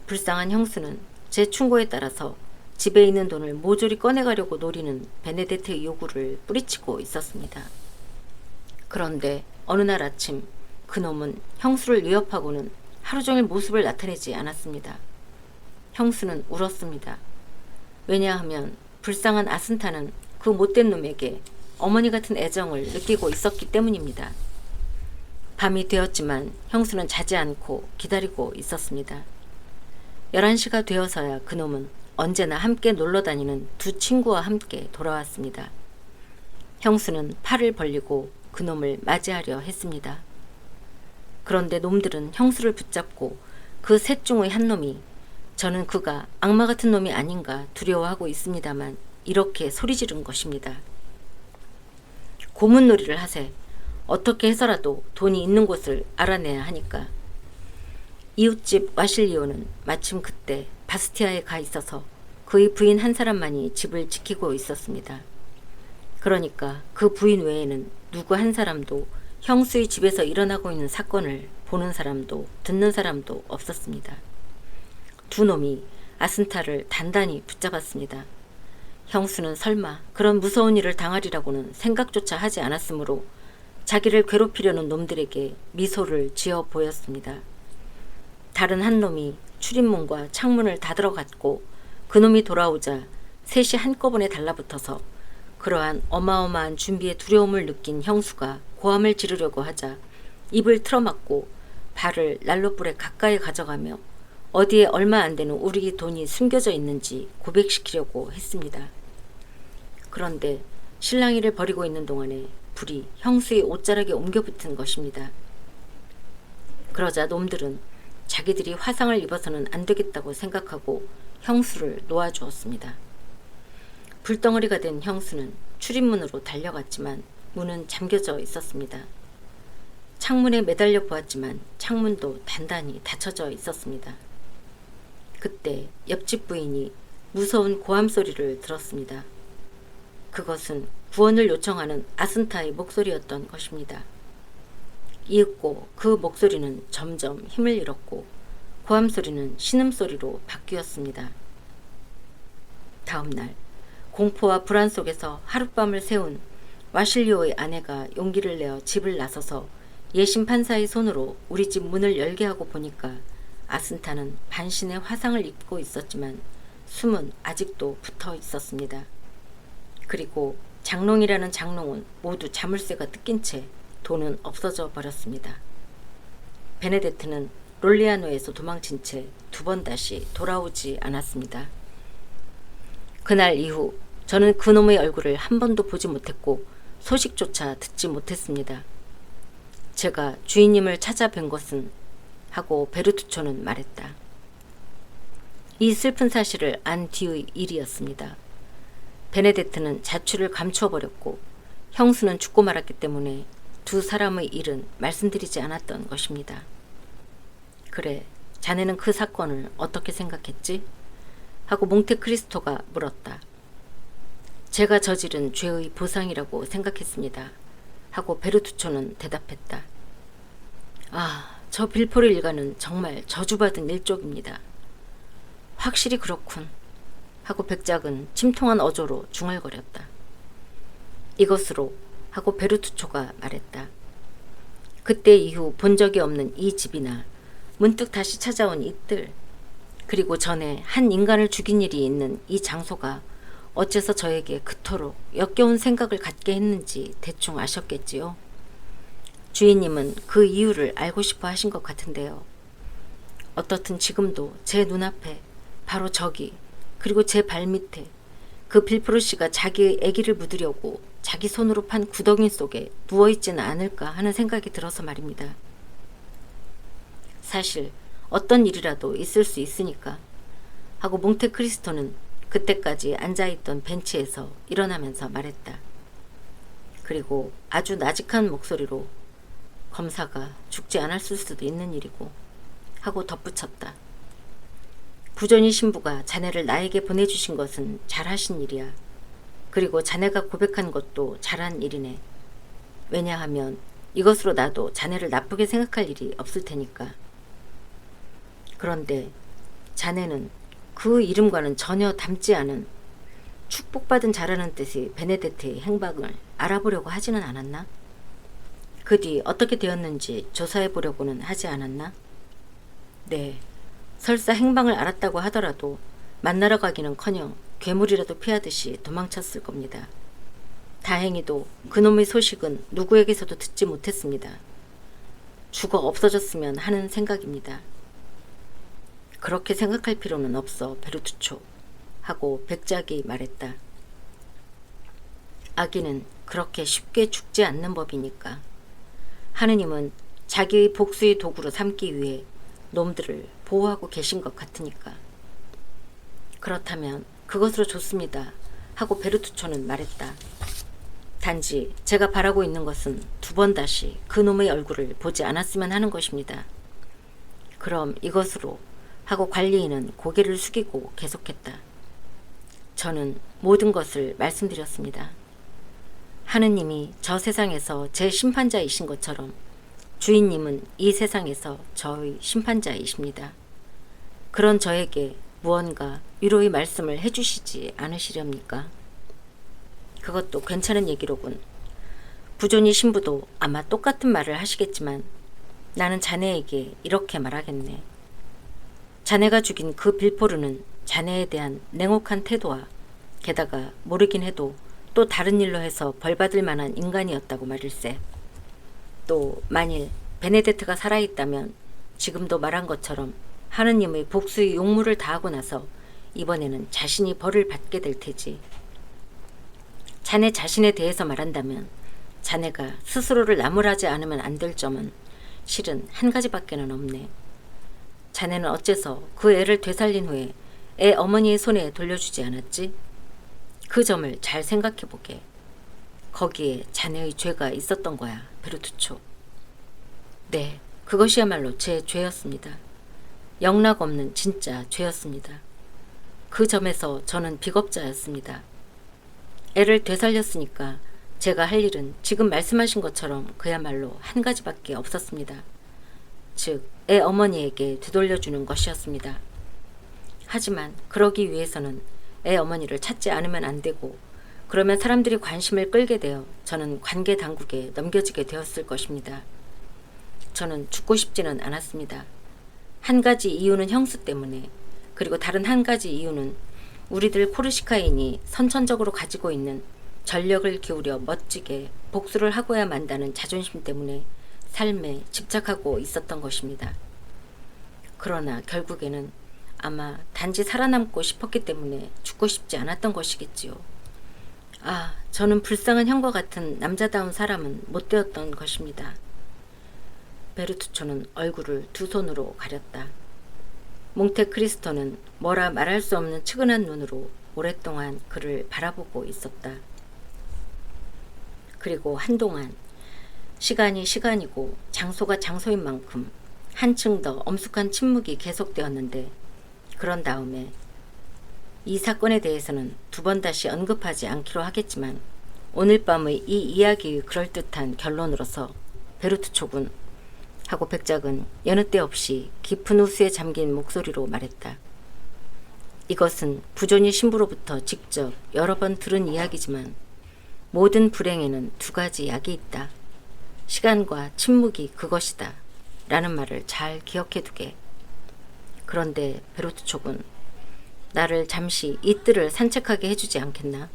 불쌍한 형수는 제 충고에 따라서 집에 있는 돈을 모조리 꺼내가려고 노리는 베네데트의 요구를 뿌리치고 있었습니다. 그런데 어느 날 아침 그놈은 형수를 위협하고는 하루 종일 모습을 나타내지 않았습니다. 형수는 울었습니다. 왜냐하면 불쌍한 아슨타는 그 못된 놈에게 어머니 같은 애정을 느끼고 있었기 때문입니다. 밤이 되었지만 형수는 자지 않고 기다리고 있었습니다. 11시가 되어서야 그놈은 언제나 함께 놀러다니는 2 친구와 함께 돌아왔습니다. 형수는 팔을 벌리고 그놈을 맞이하려 했습니다. 그런데 놈들은 형수를 붙잡고 그 셋 중의 한 놈이, 저는 그가 악마 같은 놈이 아닌가 두려워하고 있습니다만, 이렇게 소리 지른 것입니다. 고문놀이를 하세. 어떻게 해서라도 돈이 있는 곳을 알아내야 하니까. 이웃집 와실리오는 마침 그때 바스티아에 가 있어서 그의 부인 한 사람만이 집을 지키고 있었습니다. 그러니까 그 부인 외에는 누구 한 사람도 형수의 집에서 일어나고 있는 사건을 보는 사람도 듣는 사람도 없었습니다. 2 놈이 아슨타를 단단히 붙잡았습니다. 형수는 설마 그런 무서운 일을 당하리라고는 생각조차 하지 않았으므로 자기를 괴롭히려는 놈들에게 미소를 지어 보였습니다. 다른 한 놈이 출입문과 창문을 닫으러 갔고 그놈이 돌아오자 셋이 한꺼번에 달라붙어서 그러한 어마어마한 준비에 두려움을 느낀 형수가 고함을 지르려고 하자 입을 틀어막고 발을 난로불에 가까이 가져가며 어디에 얼마 안 되는 우리 돈이 숨겨져 있는지 고백시키려고 했습니다. 그런데 실랑이를 벌이고 있는 동안에 불이 형수의 옷자락에 옮겨 붙은 것입니다. 그러자 놈들은 자기들이 화상을 입어서는 안 되겠다고 생각하고 형수를 놓아주었습니다. 불덩어리가 된 형수는 출입문으로 달려갔지만 문은 잠겨져 있었습니다. 창문에 매달려 보았지만 창문도 단단히 닫혀져 있었습니다. 그때 옆집 부인이 무서운 고함 소리를 들었습니다. 그것은 구원을 요청하는 아순타의 목소리였던 것입니다. 이윽고 그 목소리는 점점 힘을 잃었고 고함 소리는 신음소리로 바뀌었습니다. 다음 날 공포와 불안 속에서 하룻밤을 새운 와실리오의 아내가 용기를 내어 집을 나서서 예심 판사의 손으로 우리 집 문을 열게 하고 보니까 아순타는 반신의 화상을 입고 있었지만 숨은 아직도 붙어 있었습니다. 그리고 장롱이라는 장롱은 모두 자물쇠가 뜯긴 채 돈은 없어져 버렸습니다. 베네데트는 롤리아노에서 도망친 채 두 번 다시 돌아오지 않았습니다. 그날 이후 저는 그놈의 얼굴을 한 번도 보지 못했고 소식조차 듣지 못했습니다. 제가 주인님을 찾아뵌 것은 하고 베르투초는 말했다. 이 슬픈 사실을 안 뒤의 일이었습니다. 베네데트는 자취를 감추어버렸고 형수는 죽고 말았기 때문에 두 사람의 일은 말씀드리지 않았던 것입니다. 그래, 자네는 그 사건을 어떻게 생각했지? 하고 몽테크리스토가 물었다. 제가 저지른 죄의 보상이라고 생각했습니다. 하고 베르투초는 대답했다. 아, 저 빌포르 일가는 정말 저주받은 일족입니다. 확실히 그렇군. 하고 백작은 침통한 어조로 중얼거렸다. 이것으로 하고 베르투초가 말했다. 그때 이후 본 적이 없는 이 집이나 문득 다시 찾아온 이들, 그리고 전에 한 인간을 죽인 일이 있는 이 장소가 어째서 저에게 그토록 역겨운 생각을 갖게 했는지 대충 아셨겠지요. 주인님은 그 이유를 알고 싶어 하신 것 같은데요. 어떻든 지금도 제 눈앞에 바로 저기 그리고 제 발밑에 그 빌포르 씨가 자기의 아기를 묻으려고 자기 손으로 판 구덩이 속에 누워있지는 않을까 하는 생각이 들어서 말입니다. 사실 어떤 일이라도 있을 수 있으니까 하고 몽테크리스토는 그때까지 앉아있던 벤치에서 일어나면서 말했다. 그리고 아주 나직한 목소리로 검사가 죽지 않았을 수도 있는 일이고 하고 덧붙였다. 부존이 신부가 자네를 나에게 보내주신 것은 잘하신 일이야. 그리고 자네가 고백한 것도 잘한 일이네. 왜냐하면 이것으로 나도 자네를 나쁘게 생각할 일이 없을 테니까. 그런데 자네는 그 이름과는 전혀 닮지 않은 축복받은 자라는 뜻의 베네데트의 행방을 알아보려고 하지는 않았나? 그 뒤 어떻게 되었는지 조사해 보려고는 하지 않았나? 네, 설사 행방을 알았다고 하더라도 만나러 가기는커녕 괴물이라도 피하듯이 도망쳤을 겁니다. 다행히도 그놈의 소식은 누구에게서도 듣지 못했습니다. 죽어 없어졌으면 하는 생각입니다. 그렇게 생각할 필요는 없어, 베르투초. 하고 백작이 말했다. 아기는 그렇게 쉽게 죽지 않는 법이니까. 하느님은 자기의 복수의 도구로 삼기 위해 놈들을 보호하고 계신 것 같으니까. 그렇다면 그것으로 좋습니다. 하고 베르투초는 말했다. 단지 제가 바라고 있는 것은 두 번 다시 그놈의 얼굴을 보지 않았으면 하는 것입니다. 그럼 이것으로 하고 관리인은 고개를 숙이고 계속했다. 저는 모든 것을 말씀드렸습니다. 하느님이 저 세상에서 제 심판자이신 것처럼 주인님은 이 세상에서 저의 심판자이십니다. 그런 저에게 무언가 위로의 말씀을 해주시지 않으시렵니까? 그것도 괜찮은 얘기로군. 부존이 신부도 아마 똑같은 말을 하시겠지만 나는 자네에게 이렇게 말하겠네. 자네가 죽인 그 빌포르는 자네에 대한 냉혹한 태도와 게다가 모르긴 해도 또 다른 일로 해서 벌받을 만한 인간이었다고 말일세. 또 만일 베네데트가 살아있다면 지금도 말한 것처럼 하느님의 복수의 용무를 다하고 나서 이번에는 자신이 벌을 받게 될 테지. 자네 자신에 대해서 말한다면 자네가 스스로를 나무라지 않으면 안 될 점은 실은 한 가지밖에는 없네. 자네는 어째서 그 애를 되살린 후에 애 어머니의 손에 돌려주지 않았지? 그 점을 잘 생각해보게. 거기에 자네의 죄가 있었던 거야, 베르투초. 네, 그것이야말로 제 죄였습니다. 영락없는 진짜 죄였습니다. 그 점에서 저는 비겁자였습니다. 애를 되살렸으니까 제가 할 일은 지금 말씀하신 것처럼 그야말로 한 가지밖에 없었습니다. 즉, 애 어머니에게 되돌려주는 것이었습니다. 하지만 그러기 위해서는 애 어머니를 찾지 않으면 안 되고, 그러면 사람들이 관심을 끌게 되어 저는 관계 당국에 넘겨지게 되었을 것입니다. 저는 죽고 싶지는 않았습니다. 한 가지 이유는 형수 때문에, 그리고 다른 한 가지 이유는 우리들 코르시카인이 선천적으로 가지고 있는 전력을 기울여 멋지게 복수를 하고야 만다는 자존심 때문에 삶에 집착하고 있었던 것입니다. 그러나 결국에는 아마 단지 살아남고 싶었기 때문에 죽고 싶지 않았던 것이겠지요. 아, 저는 불쌍한 형과 같은 남자다운 사람은 못 되었던 것입니다. 베르투초는 얼굴을 두 손으로 가렸다. 몽테크리스토는 뭐라 말할 수 없는 측은한 눈으로 오랫동안 그를 바라보고 있었다. 그리고 한동안 시간이 시간이고 장소가 장소인 만큼 한층 더 엄숙한 침묵이 계속되었는데, 그런 다음에 이 사건에 대해서는 두 번 다시 언급하지 않기로 하겠지만 오늘 밤의 이 이야기의 그럴듯한 결론으로서 베르투초군 하고 백작은 여느 때 없이 깊은 우수에 잠긴 목소리로 말했다. 이것은 부존이 신부로부터 직접 여러 번 들은 이야기지만 모든 불행에는 두 가지 약이 있다. 시간과 침묵이 그것이다. 라는 말을 잘 기억해두게. 그런데 베르투초군, 나를 잠시 이 뜰을 산책하게 해주지 않겠나?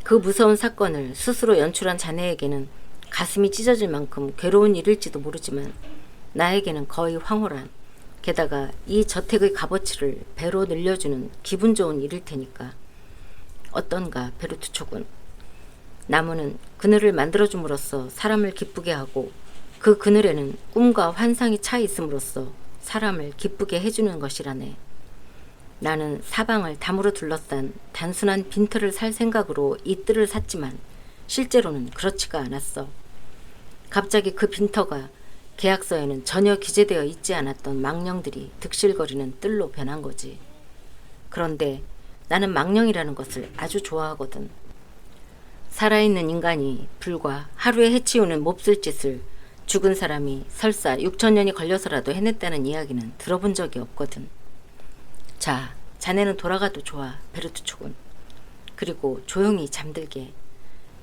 그 무서운 사건을 스스로 연출한 자네에게는 가슴이 찢어질 만큼 괴로운 일일지도 모르지만 나에게는 거의 황홀한, 게다가 이 저택의 값어치를 배로 늘려주는 기분 좋은 일일 테니까. 어떤가, 베르투초군. 나무는 그늘을 만들어줌으로써 사람을 기쁘게 하고, 그 그늘에는 꿈과 환상이 차 있음으로써 사람을 기쁘게 해주는 것이라네. 나는 사방을 담으로 둘러싼 단순한 빈터를 살 생각으로 이 뜰을 샀지만 실제로는 그렇지가 않았어. 갑자기 그 빈터가 계약서에는 전혀 기재되어 있지 않았던 망령들이 득실거리는 뜰로 변한 거지. 그런데 나는 망령이라는 것을 아주 좋아하거든. 살아있는 인간이 불과 하루에 해치우는 몹쓸 짓을 죽은 사람이 설사 6천년이 걸려서라도 해냈다는 이야기는 들어본 적이 없거든. 자, 자네는 돌아가도 좋아, 베르투초군. 그리고 조용히 잠들게.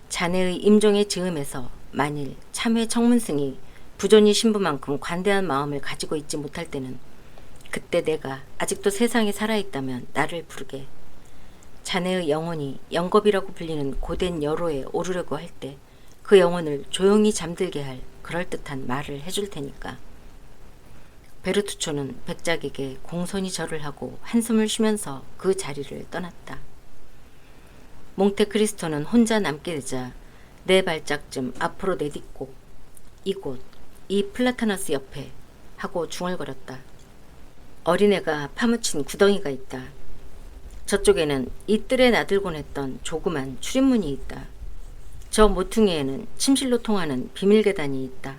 자네의 임종의 즈음에서 만일 참회 청문승이 부존이 신부만큼 관대한 마음을 가지고 있지 못할 때는 그때 내가 아직도 세상에 살아있다면 나를 부르게. 자네의 영혼이 영겁이라고 불리는 고된 여로에 오르려고 할 때 그 영혼을 조용히 잠들게 할 그럴듯한 말을 해줄 테니까. 베르투초는 백작에게 공손히 절을 하고 한숨을 쉬면서 그 자리를 떠났다. 몽테크리스토는 혼자 남게 되자 네 발짝쯤 앞으로 내딛고 이곳, 이 플라타너스 옆에 하고 중얼거렸다. 어린애가 파묻힌 구덩이가 있다. 저쪽에는 이 뜰에 나들곤 했던 조그만 출입문이 있다. 저 모퉁이에는 침실로 통하는 비밀 계단이 있다.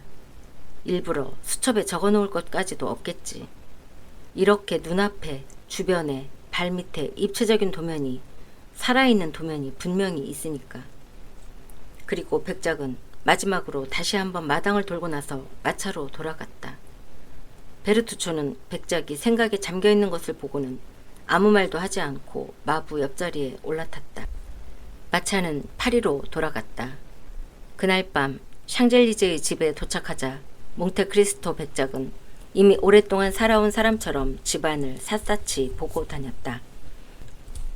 일부러 수첩에 적어놓을 것까지도 없겠지. 이렇게 눈앞에, 주변에, 발밑에 입체적인 도면이, 살아있는 도면이 분명히 있으니까. 그리고 백작은 마지막으로 다시 한번 마당을 돌고 나서 마차로 돌아갔다. 베르투초는 백작이 생각에 잠겨있는 것을 보고는 아무 말도 하지 않고 마부 옆자리에 올라탔다. 마차는 파리로 돌아갔다. 그날 밤 샹젤리제의 집에 도착하자 몽테크리스토 백작은 이미 오랫동안 살아온 사람처럼 집안을 샅샅이 보고 다녔다.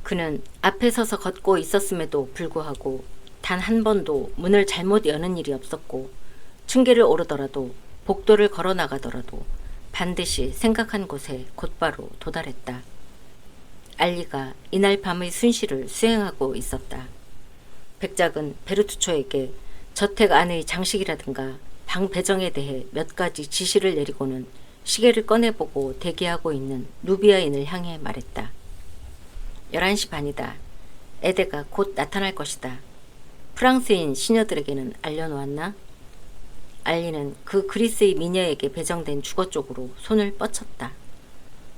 그는 앞에 서서 걷고 있었음에도 불구하고 단 한 번도 문을 잘못 여는 일이 없었고 층계를 오르더라도 복도를 걸어 나가더라도 반드시 생각한 곳에 곧바로 도달했다. 알리가 이날 밤의 순시를 수행하고 있었다. 백작은 베르투초에게 저택 안의 장식이라든가 방 배정에 대해 몇 가지 지시를 내리고는 시계를 꺼내보고 대기하고 있는 누비아인을 향해 말했다. 11시 반이다. 에데가 곧 나타날 것이다. 프랑스인 시녀들에게는 알려놓았나? 알리는 그 그리스의 미녀에게 배정된 주거 쪽으로 손을 뻗쳤다.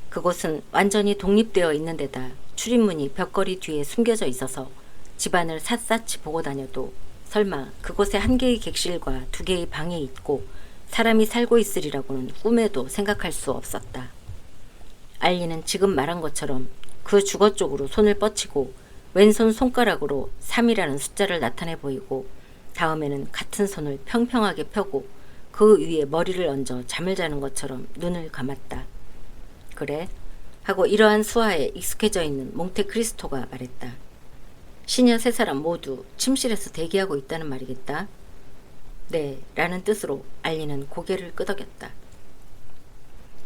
그곳은 완전히 독립되어 있는 데다 출입문이 벽걸이 뒤에 숨겨져 있어서 집안을 샅샅이 보고 다녀도 설마 그곳에 한 개의 객실과 두 개의 방이 있고 사람이 살고 있으리라고는 꿈에도 생각할 수 없었다. 알리는 지금 말한 것처럼 그 주거 쪽으로 손을 뻗치고 왼손 손가락으로 3이라는 숫자를 나타내 보이고 다음에는 같은 손을 평평하게 펴고 그 위에 머리를 얹어 잠을 자는 것처럼 눈을 감았다. 그래? 하고 이러한 수화에 익숙해져 있는 몽테크리스토가 말했다. 시녀 세 사람 모두 침실에서 대기하고 있다는 말이겠다. 네, 라는 뜻으로 알리는 고개를 끄덕였다.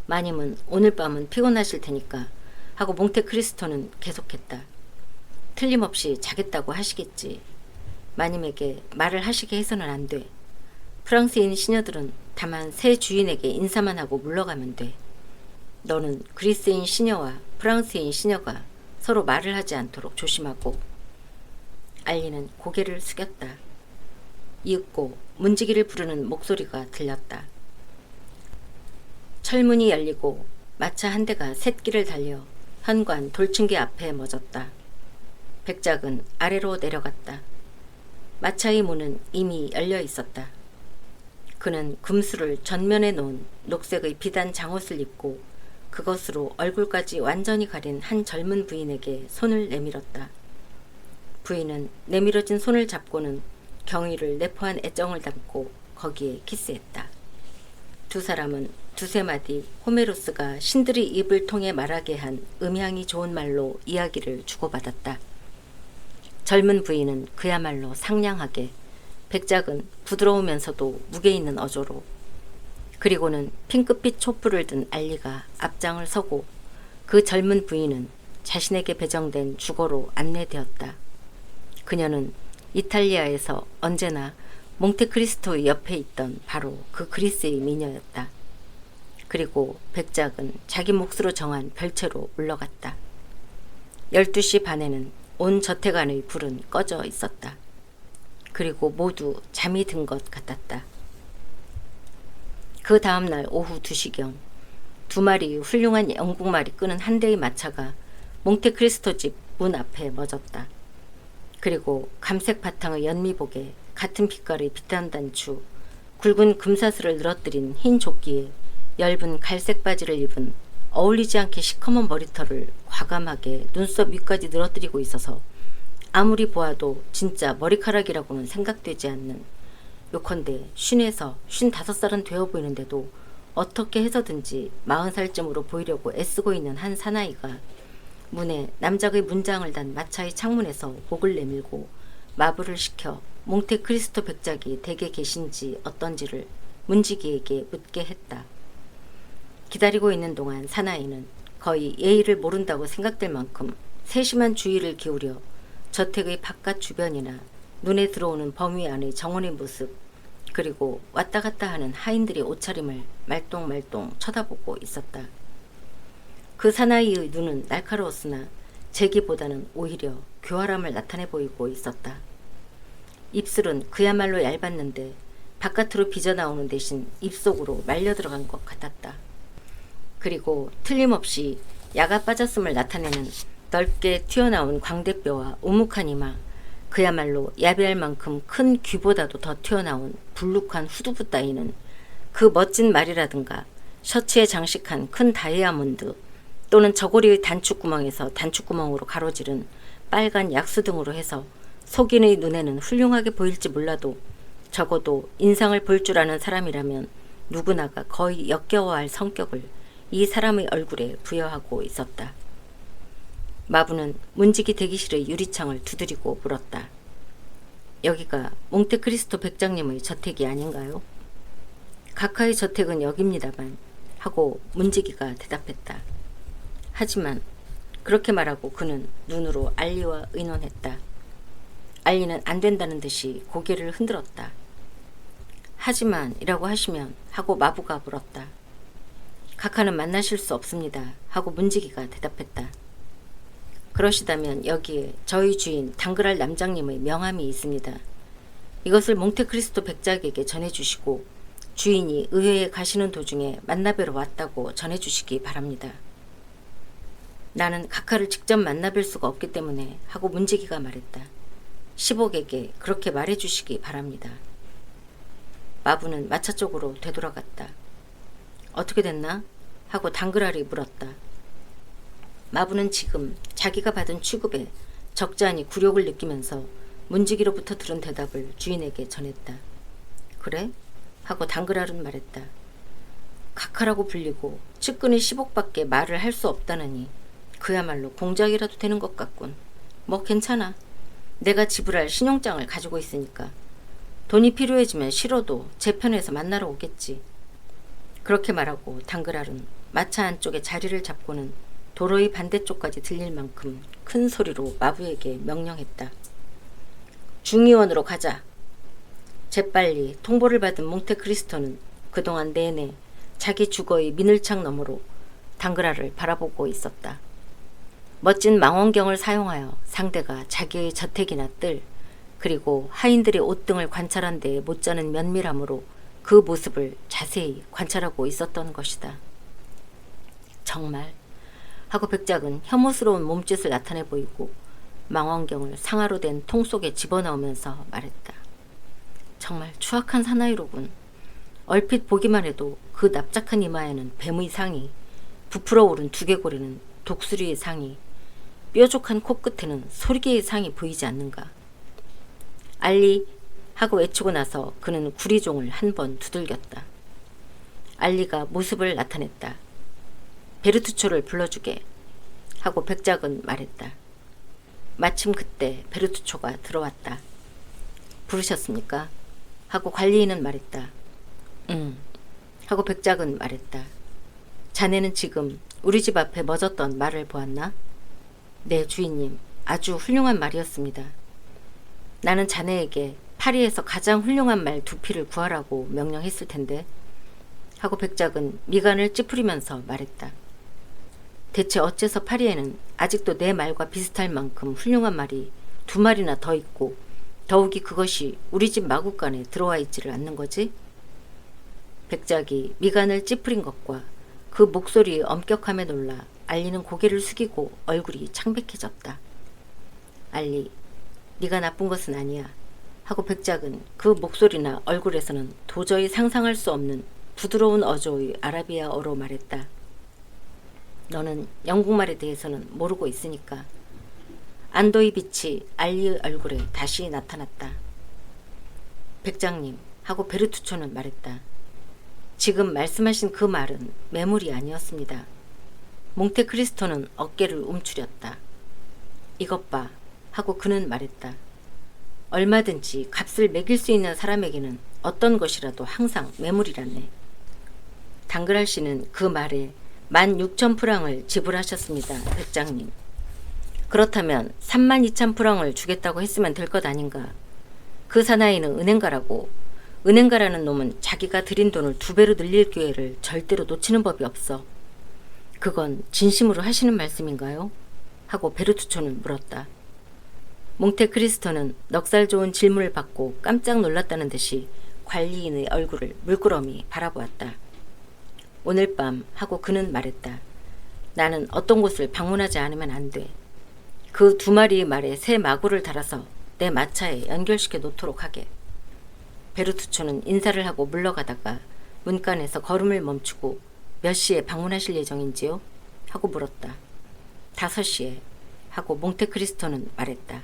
마님은 오늘 밤은 피곤하실 테니까 하고 몽테크리스토는 계속했다. 틀림없이 자겠다고 하시겠지. 마님에게 말을 하시게 해서는 안 돼. 프랑스인 시녀들은 다만 새 주인에게 인사만 하고 물러가면 돼. 너는 그리스인 시녀와 프랑스인 시녀가 서로 말을 하지 않도록 조심하고. 알리는 고개를 숙였다. 이윽고 문지기를 부르는 목소리가 들렸다. 철문이 열리고 마차 한 대가 샛길을 달려 현관 돌층계 앞에 멎었다. 백작은 아래로 내려갔다. 마차의 문은 이미 열려 있었다. 그는 금수를 전면에 놓은 녹색의 비단 장옷을 입고 그것으로 얼굴까지 완전히 가린 한 젊은 부인에게 손을 내밀었다. 부인은 내밀어진 손을 잡고는 경의를 내포한 애정을 담고 거기에 키스했다. 두 사람은 두세 마디 호메로스가 신들의 입을 통해 말하게 한 음향이 좋은 말로 이야기를 주고받았다. 젊은 부인은 그야말로 상냥하게, 백작은 부드러우면서도 무게 있는 어조로, 그리고는 핑크빛 촛불을 든 알리가 앞장을 서고 그 젊은 부인은 자신에게 배정된 주거로 안내되었다. 그녀는 이탈리아에서 언제나 몽테크리스토의 옆에 있던 바로 그 그리스의 미녀였다. 그리고 백작은 자기 몫으로 정한 별채로 올라갔다. 12시 반에는 온 저택 안의 불은 꺼져 있었다. 그리고 모두 잠이 든 것 같았다. 그 다음날 오후 2시경 두 마리의 훌륭한 영국말이 끄는 한 대의 마차가 몽테크리스토 집 문 앞에 멎었다. 그리고 감색 바탕의 연미복에 같은 빛깔의 비단 단추, 굵은 금사슬을 늘어뜨린 흰 조끼에 엷은 갈색 바지를 입은 어울리지 않게 시커먼 머리털을 과감하게 눈썹 위까지 늘어뜨리고 있어서 아무리 보아도 진짜 머리카락이라고는 생각되지 않는, 요컨대 50에서 55살은 되어 보이는데도 어떻게 해서든지 40살쯤으로 보이려고 애쓰고 있는 한 사나이가 문에 남작의 문장을 단 마차의 창문에서 목을 내밀고 마부를 시켜 몽테크리스토 백작이 댁에 계신지 어떤지를 문지기에게 묻게 했다. 기다리고 있는 동안 사나이는 거의 예의를 모른다고 생각될 만큼 세심한 주의를 기울여 저택의 바깥 주변이나 눈에 들어오는 범위 안의 정원의 모습, 그리고 왔다 갔다 하는 하인들의 옷차림을 말똥말똥 쳐다보고 있었다. 그 사나이의 눈은 날카로웠으나 재기보다는 오히려 교활함을 나타내 보이고 있었다. 입술은 그야말로 얇았는데 바깥으로 빚어나오는 대신 입속으로 말려 들어간 것 같았다. 그리고 틀림없이 야가 빠졌음을 나타내는 넓게 튀어나온 광대뼈와 오묵한 이마, 그야말로 야비할 만큼 큰 귀보다도 더 튀어나온 불룩한 후두부 따위는 그 멋진 말이라든가 셔츠에 장식한 큰 다이아몬드 또는 저고리의 단추구멍에서 단추구멍으로 가로지른 빨간 약수 등으로 해서 속인의 눈에는 훌륭하게 보일지 몰라도 적어도 인상을 볼 줄 아는 사람이라면 누구나가 거의 역겨워할 성격을 이 사람의 얼굴에 부여하고 있었다. 마부는 문지기 대기실의 유리창을 두드리고 물었다. 여기가 몽테크리스토 백장님의 저택이 아닌가요? 카카의 저택은 여기입니다만 하고 문지기가 대답했다. 하지만 그렇게 말하고 그는 눈으로 알리와 의논했다. 알리는 안 된다는 듯이 고개를 흔들었다. 하지만이라고 하시면 하고 마부가 물었다. 카카는 만나실 수 없습니다 하고 문지기가 대답했다. 그러시다면 여기에 저희 주인 당그랄 남장님의 명함이 있습니다. 이것을 몽테크리스토 백작에게 전해주시고 주인이 의회에 가시는 도중에 만나뵈러 왔다고 전해주시기 바랍니다. 나는 카카를 직접 만나뵐 수가 없기 때문에 하고 문지기가 말했다. 10옥에게 그렇게 말해주시기 바랍니다. 마부는 마차 쪽으로 되돌아갔다. 어떻게 됐나? 하고 당그랄이 물었다. 마부는 지금 자기가 받은 취급에 적잖이 굴욕을 느끼면서 문지기로부터 들은 대답을 주인에게 전했다. 그래? 하고 당그랄은 말했다. 카카라고 불리고 측근이 10옥밖에 말을 할 수 없다느니 그야말로 공작이라도 되는 것 같군. 뭐 괜찮아. 내가 지불할 신용장을 가지고 있으니까. 돈이 필요해지면 싫어도 제 편에서 만나러 오겠지. 그렇게 말하고 당그랄은 마차 안쪽에 자리를 잡고는 도로의 반대쪽까지 들릴 만큼 큰 소리로 마부에게 명령했다. 중의원으로 가자. 재빨리 통보를 받은 몽테크리스토는 그동안 내내 자기 주거의 미늘창 너머로 당그랄을 바라보고 있었다. 멋진 망원경을 사용하여 상대가 자기의 저택이나 뜰 그리고 하인들의 옷 등을 관찰한 데에 못지않은 면밀함으로 그 모습을 자세히 관찰하고 있었던 것이다. 정말 하고 백작은 혐오스러운 몸짓을 나타내 보이고 망원경을 상하로 된 통 속에 집어넣으면서 말했다. 정말 추악한 사나이로군. 얼핏 보기만 해도 그 납작한 이마에는 뱀의 상이, 부풀어 오른 두개골에는 독수리의 상이, 뾰족한 코끝에는 소리개의 상이 보이지 않는가. 알리 하고 외치고 나서 그는 구리종을 한 번 두들겼다. 알리가 모습을 나타냈다. 베르투초를 불러주게 하고 백작은 말했다. 마침 그때 베르투초가 들어왔다. 부르셨습니까? 하고 관리인은 말했다. 응. 하고 백작은 말했다. 자네는 지금 우리 집 앞에 멎었던 말을 보았나? 네, 주인님. 아주 훌륭한 말이었습니다. 나는 자네에게 파리에서 가장 훌륭한 말 2피를 구하라고 명령했을 텐데 하고 백작은 미간을 찌푸리면서 말했다. 대체 어째서 파리에는 아직도 내 말과 비슷할 만큼 훌륭한 말이 2마리나 더 있고 더욱이 그것이 우리 집 마구간에 들어와 있지를 않는 거지? 백작이 미간을 찌푸린 것과 그 목소리의 엄격함에 놀라 알리는 고개를 숙이고 얼굴이 창백해졌다. 알리, 네가 나쁜 것은 아니야. 하고 백작은 그 목소리나 얼굴에서는 도저히 상상할 수 없는 부드러운 어조의 아라비아어로 말했다. 너는 영국말에 대해서는 모르고 있으니까. 안도의 빛이 알리의 얼굴에 다시 나타났다. 백장님 하고 베르투초는 말했다. 지금 말씀하신 그 말은 매물이 아니었습니다. 몽테크리스토는 어깨를 움츠렸다. 이것 봐 하고 그는 말했다. 얼마든지 값을 매길 수 있는 사람에게는 어떤 것이라도 항상 매물이라네. 당그랄 씨는 그 말에 16,000프랑을 지불하셨습니다. 백장님. 그렇다면 32,000프랑을 주겠다고 했으면 될 것 아닌가. 그 사나이는 은행가라고. 은행가라는 놈은 자기가 들인 돈을 2배로 늘릴 기회를 절대로 놓치는 법이 없어. 그건 진심으로 하시는 말씀인가요? 하고 베르투초는 물었다. 몽테크리스토는 넉살 좋은 질문을 받고 깜짝 놀랐다는 듯이 관리인의 얼굴을 물끄러미 바라보았다. 오늘 밤 하고 그는 말했다. 나는 어떤 곳을 방문하지 않으면 안 돼. 그 2마리의 말에 새 마구를 달아서 내 마차에 연결시켜 놓도록 하게. 베르투초는 인사를 하고 물러가다가 문간에서 걸음을 멈추고 몇 시에 방문하실 예정인지요? 하고 물었다. 5시에 하고 몽테크리스토는 말했다.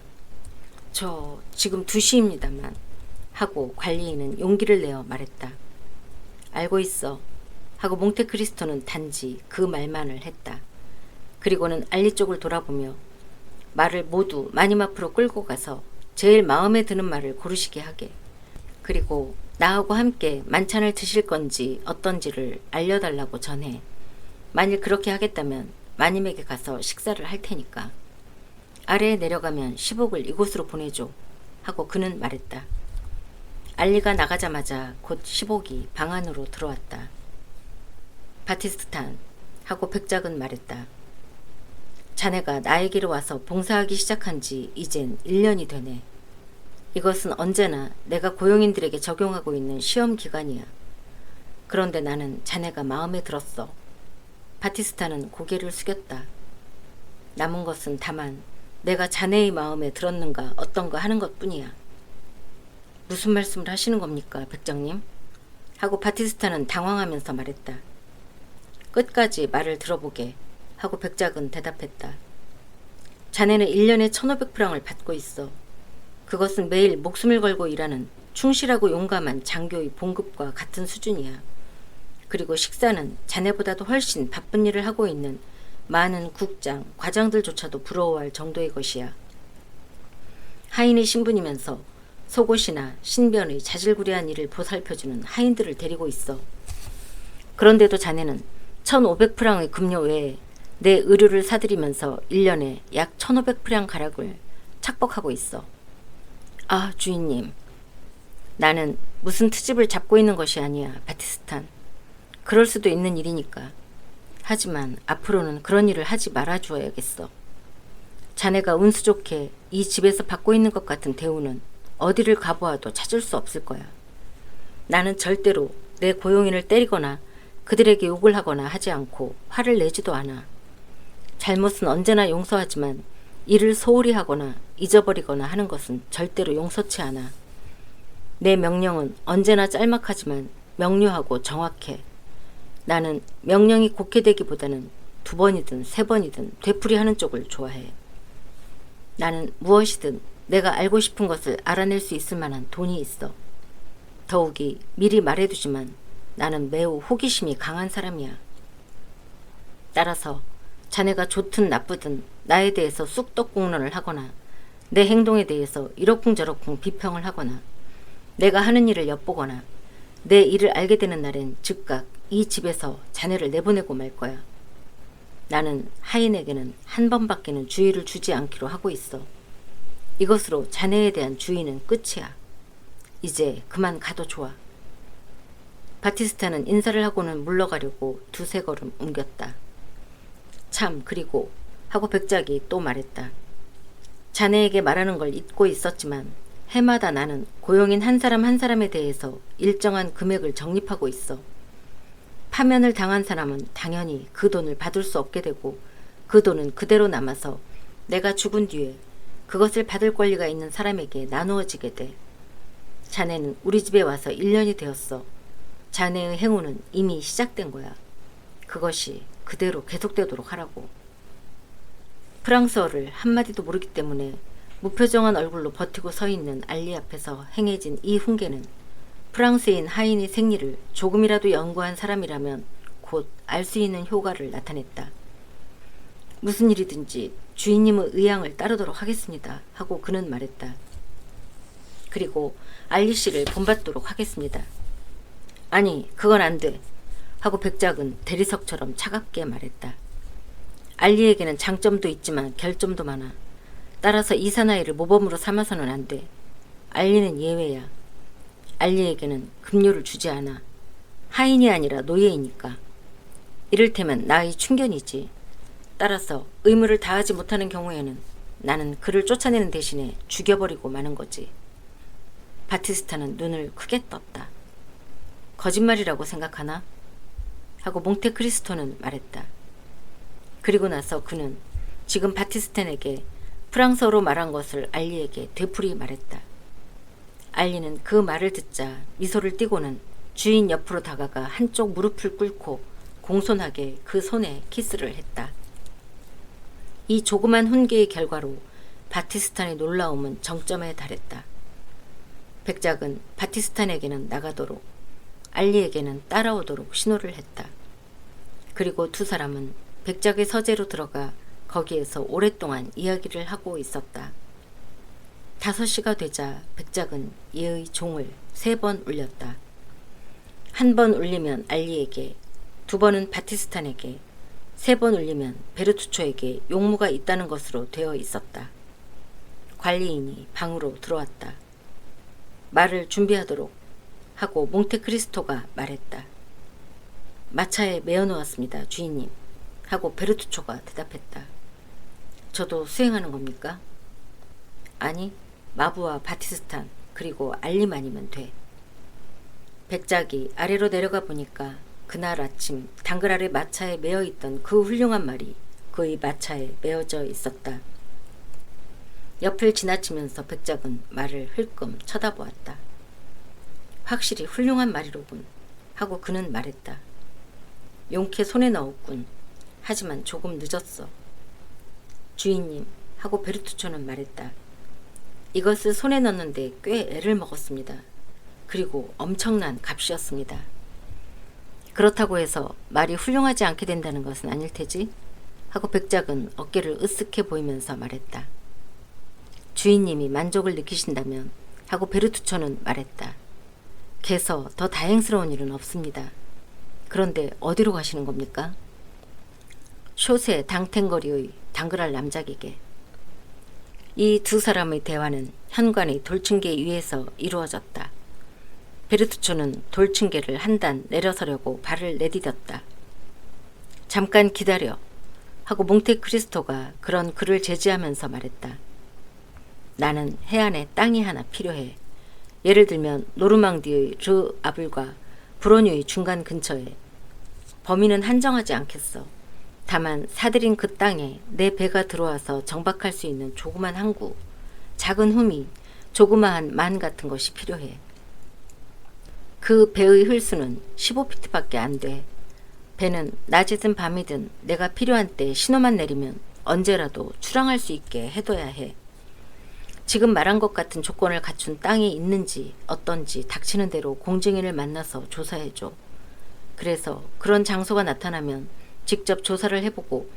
저 지금 2시입니다만 하고 관리인은 용기를 내어 말했다. 알고 있어 하고 몽테크리스토는 단지 그 말만을 했다. 그리고는 알리 쪽을 돌아보며 말을 모두 마님 앞으로 끌고 가서 제일 마음에 드는 말을 고르시게 하게. 그리고 나하고 함께 만찬을 드실 건지 어떤지를 알려달라고 전해. 만일 그렇게 하겠다면 마님에게 가서 식사를 할 테니까. 아래에 내려가면 10억을 이곳으로 보내줘 하고 그는 말했다. 알리가 나가자마자 곧 10억이 방 안으로 들어왔다. 바티스탄 하고 백작은 말했다. 자네가 나에게로 와서 봉사하기 시작한 지 이젠 1년이 되네. 이것은 언제나 내가 고용인들에게 적용하고 있는 시험 기간이야. 그런데 나는 자네가 마음에 들었어. 바티스타는 고개를 숙였다. 남은 것은 다만 내가 자네의 마음에 들었는가 어떤가 하는 것뿐이야. 무슨 말씀을 하시는 겁니까, 백장님? 하고 바티스타는 당황하면서 말했다. 끝까지 말을 들어보게 하고 백작은 대답했다. 자네는 1년에 1,500프랑을 받고 있어. 그것은 매일 목숨을 걸고 일하는 충실하고 용감한 장교의 봉급과 같은 수준이야. 그리고 식사는 자네보다도 훨씬 바쁜 일을 하고 있는 많은 국장, 과장들조차도 부러워할 정도의 것이야. 하인의 신분이면서 속옷이나 신변의 자질구레한 일을 보살펴주는 하인들을 데리고 있어. 그런데도 자네는 1,500프랑의 급료 외에 내 의류를 사들이면서 1년에 약 1,500프랑 가락을 착복하고 있어. 아, 주인님. 나는 무슨 트집을 잡고 있는 것이 아니야, 바티스탄. 그럴 수도 있는 일이니까. 하지만 앞으로는 그런 일을 하지 말아주어야겠어. 자네가 운수 좋게 이 집에서 받고 있는 것 같은 대우는 어디를 가보아도 찾을 수 없을 거야. 나는 절대로 내 고용인을 때리거나 그들에게 욕을 하거나 하지 않고 화를 내지도 않아. 잘못은 언제나 용서하지만 일을 소홀히 하거나 잊어버리거나 하는 것은 절대로 용서치 않아. 내 명령은 언제나 짤막하지만 명료하고 정확해. 나는 명령이 곡해되기보다는 2번이든 3번이든 되풀이하는 쪽을 좋아해. 나는 무엇이든 내가 알고 싶은 것을 알아낼 수 있을 만한 돈이 있어. 더욱이 미리 말해두지만 나는 매우 호기심이 강한 사람이야. 따라서 자네가 좋든 나쁘든 나에 대해서 쑥떡공론을 하거나 내 행동에 대해서 이러쿵저러쿵 비평을 하거나 내가 하는 일을 엿보거나 내 일을 알게 되는 날엔 즉각 이 집에서 자네를 내보내고 말 거야. 나는 하인에게는 한 번밖에는 주의를 주지 않기로 하고 있어. 이것으로 자네에 대한 주의는 끝이야. 이제 그만 가도 좋아. 바티스타는 인사를 하고는 물러가려고 2-3걸음 옮겼다. 참, 그리고 하고 백작이 또 말했다. 자네에게 말하는 걸 잊고 있었지만 해마다 나는 고용인 한 사람 한 사람에 대해서 일정한 금액을 적립하고 있어. 파면을 당한 사람은 당연히 그 돈을 받을 수 없게 되고 그 돈은 그대로 남아서 내가 죽은 뒤에 그것을 받을 권리가 있는 사람에게 나누어지게 돼. 자네는 우리 집에 와서 1년이 되었어. 자네의 행운은 이미 시작된 거야. 그것이 그대로 계속되도록 하라고. 프랑스어를 한마디도 모르기 때문에 무표정한 얼굴로 버티고 서 있는 알리 앞에서 행해진 이 훈계는 프랑스인 하인의 생리를 조금이라도 연구한 사람이라면 곧 알 수 있는 효과를 나타냈다. 무슨 일이든지 주인님의 의향을 따르도록 하겠습니다 하고 그는 말했다. 그리고 알리 씨를 본받도록 하겠습니다. 아니, 그건 안 돼 하고 백작은 대리석처럼 차갑게 말했다. 알리에게는 장점도 있지만 결점도 많아. 따라서 이 사나이를 모범으로 삼아서는 안 돼. 알리는 예외야. 알리에게는 급료를 주지 않아. 하인이 아니라 노예이니까. 이를테면 나의 충견이지. 따라서 의무를 다하지 못하는 경우에는 나는 그를 쫓아내는 대신에 죽여버리고 마는 거지. 바티스타는 눈을 크게 떴다. 거짓말이라고 생각하나? 하고 몽테크리스토는 말했다. 그리고 나서 그는 지금 바티스탄에게 프랑스어로 말한 것을 알리에게 되풀이 말했다. 알리는 그 말을 듣자 미소를 띠고는 주인 옆으로 다가가 한쪽 무릎을 꿇고 공손하게 그 손에 키스를 했다. 이 조그만 훈계의 결과로 바티스탄의 놀라움은 정점에 달했다. 백작은 바티스탄에게는 나가도록, 알리에게는 따라오도록 신호를 했다. 그리고 2 사람은 백작의 서재로 들어가 거기에서 오랫동안 이야기를 하고 있었다. 5시가 되자 백작은 얘의 종을 3번 울렸다. 한 번 울리면 알리에게, 2번은 바티스탄에게, 3번 울리면 베르투초에게 용무가 있다는 것으로 되어 있었다. 관리인이 방으로 들어왔다. 말을 준비하도록 하고 몽테크리스토가 말했다. 마차에 메어 놓았습니다, 주인님. 하고 베르투초가 대답했다. 저도 수행하는 겁니까? 아니, 마부와 바티스탄 그리고 알림 아니면 돼. 백작이 아래로 내려가 보니까 그날 아침 당글 아래 마차에 메어 있던 그 훌륭한 말이 그의 마차에 메어져 있었다. 옆을 지나치면서 백작은 말을 흘끔 쳐다보았다. 확실히 훌륭한 말이로군 하고 그는 말했다. 용케 손에 넣었군. 하지만 조금 늦었어. 주인님 하고 베르투초는 말했다. 이것을 손에 넣는데 꽤 애를 먹었습니다. 그리고 엄청난 값이었습니다. 그렇다고 해서 말이 훌륭하지 않게 된다는 것은 아닐 테지? 하고 백작은 어깨를 으쓱해 보이면서 말했다. 주인님이 만족을 느끼신다면 하고 베르투초는 말했다. 개서 더 다행스러운 일은 없습니다. 그런데 어디로 가시는 겁니까? 쇼세 당탱거리의 당글알 남작에게. 이 두 사람의 대화는 현관의 돌층계 위에서 이루어졌다. 베르투초는 돌층계를 한 단 내려서려고 발을 내디뎠다. 잠깐 기다려 하고 몽테크리스토가 그런 그를 제지하면서 말했다. 나는 해안에 땅이 하나 필요해. 예를 들면 노르망디의 르 아블과 브로뉴의 중간 근처에. 범위는 한정하지 않겠어. 다만 사들인 그 땅에 내 배가 들어와서 정박할 수 있는 조그만 항구, 작은 후미, 조그마한 만 같은 것이 필요해. 그 배의 흘수는 15피트밖에 안 돼. 배는 낮이든 밤이든 내가 필요한 때 신호만 내리면 언제라도 출항할 수 있게 해둬야 해. 지금 말한 것 같은 조건을 갖춘 땅이 있는지 어떤지 닥치는 대로 공증인을 만나서 조사해줘. 그래서 그런 장소가 나타나면 직접 조사를 해보고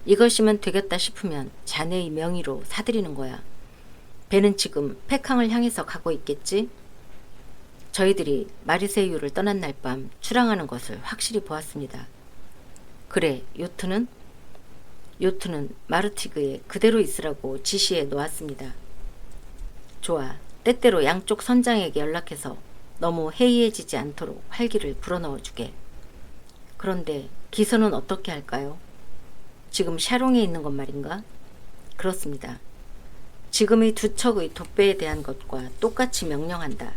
이것이면 되겠다 싶으면 자네의 명의로 사들이는 거야. 배는 지금 팩항을 향해서 가고 있겠지? 저희들이 마르세유를 떠난 날 밤 출항하는 것을 확실히 보았습니다. 그래, 요트는? 요트는 마르티그에 그대로 있으라고 지시해 놓았습니다. 좋아, 때때로 양쪽 선장에게 연락해서 너무 해이해지지 않도록 활기를 불어넣어주게. 그런데 기선은 어떻게 할까요? 지금 샤롱에 있는 것 말인가? 그렇습니다. 지금의 두 척의 돛배에 대한 것과 똑같이 명령한다.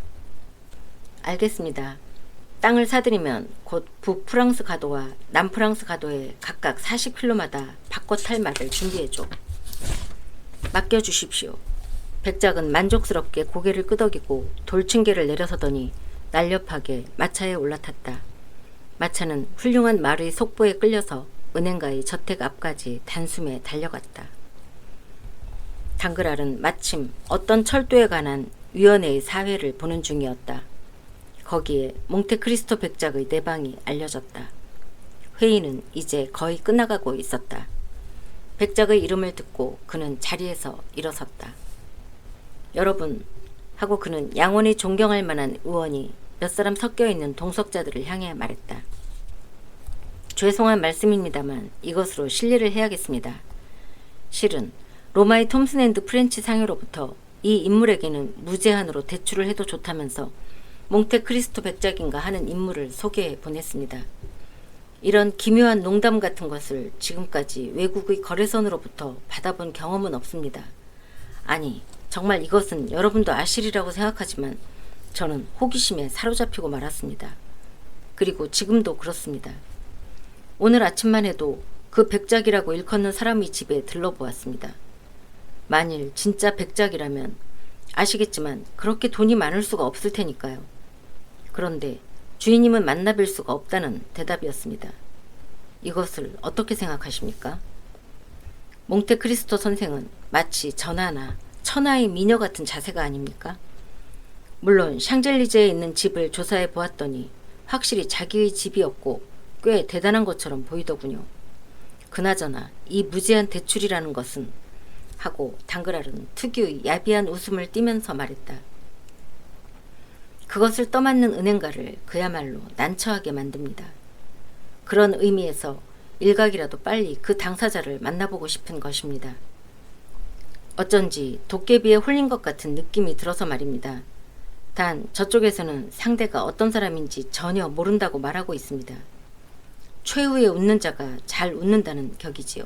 알겠습니다. 땅을 사들이면 곧 북프랑스 가도와 남프랑스 가도에 각각 40킬로마다 바꿔 탈 말을 준비해줘. 맡겨주십시오. 백작은 만족스럽게 고개를 끄덕이고 돌층계를 내려서더니 날렵하게 마차에 올라탔다. 마차는 훌륭한 말의 속보에 끌려서 은행가의 저택 앞까지 단숨에 달려갔다. 당글알은 마침 어떤 철도에 관한 위원회의 사회를 보는 중이었다. 거기에 몽테크리스토 백작의 내방이 알려졌다. 회의는 이제 거의 끝나가고 있었다. 백작의 이름을 듣고 그는 자리에서 일어섰다. 여러분 하고 그는 양원이 존경할 만한 의원이 몇 사람 섞여있는 동석자들을 향해 말했다. 죄송한 말씀입니다만 이것으로 실례를 해야겠습니다. 실은 로마의 톰슨앤드 프렌치 상회로부터 이 인물에게는 무제한으로 대출을 해도 좋다면서 몽테크리스토 백작인가 하는 인물을 소개해 보냈습니다. 이런 기묘한 농담 같은 것을 지금까지 외국의 거래선으로부터 받아본 경험은 없습니다. 아니, 정말 이것은 여러분도 아시리라고 생각하지만 저는 호기심에 사로잡히고 말았습니다. 그리고 지금도 그렇습니다. 오늘 아침만 해도 그 백작이라고 일컫는 사람의 집에 들러보았습니다. 만일 진짜 백작이라면 아시겠지만 그렇게 돈이 많을 수가 없을 테니까요. 그런데 주인님은 만나뵐 수가 없다는 대답이었습니다. 이것을 어떻게 생각하십니까? 몽테크리스토 선생은 마치 전하나 천하의 미녀 같은 자세가 아닙니까? 물론 샹젤리제에 있는 집을 조사해 보았더니 확실히 자기의 집이었고 꽤 대단한 것처럼 보이더군요. 그나저나 이 무제한 대출이라는 것은 하고 당그랄은 특유의 야비한 웃음을 띠면서 말했다. 그것을 떠맡는 은행가를 그야말로 난처하게 만듭니다. 그런 의미에서 일각이라도 빨리 그 당사자를 만나보고 싶은 것입니다. 어쩐지 도깨비에 홀린 것 같은 느낌이 들어서 말입니다. 단 저쪽에서는 상대가 어떤 사람인지 전혀 모른다고 말하고 있습니다. 최후에 웃는 자가 잘 웃는다는 격이지요.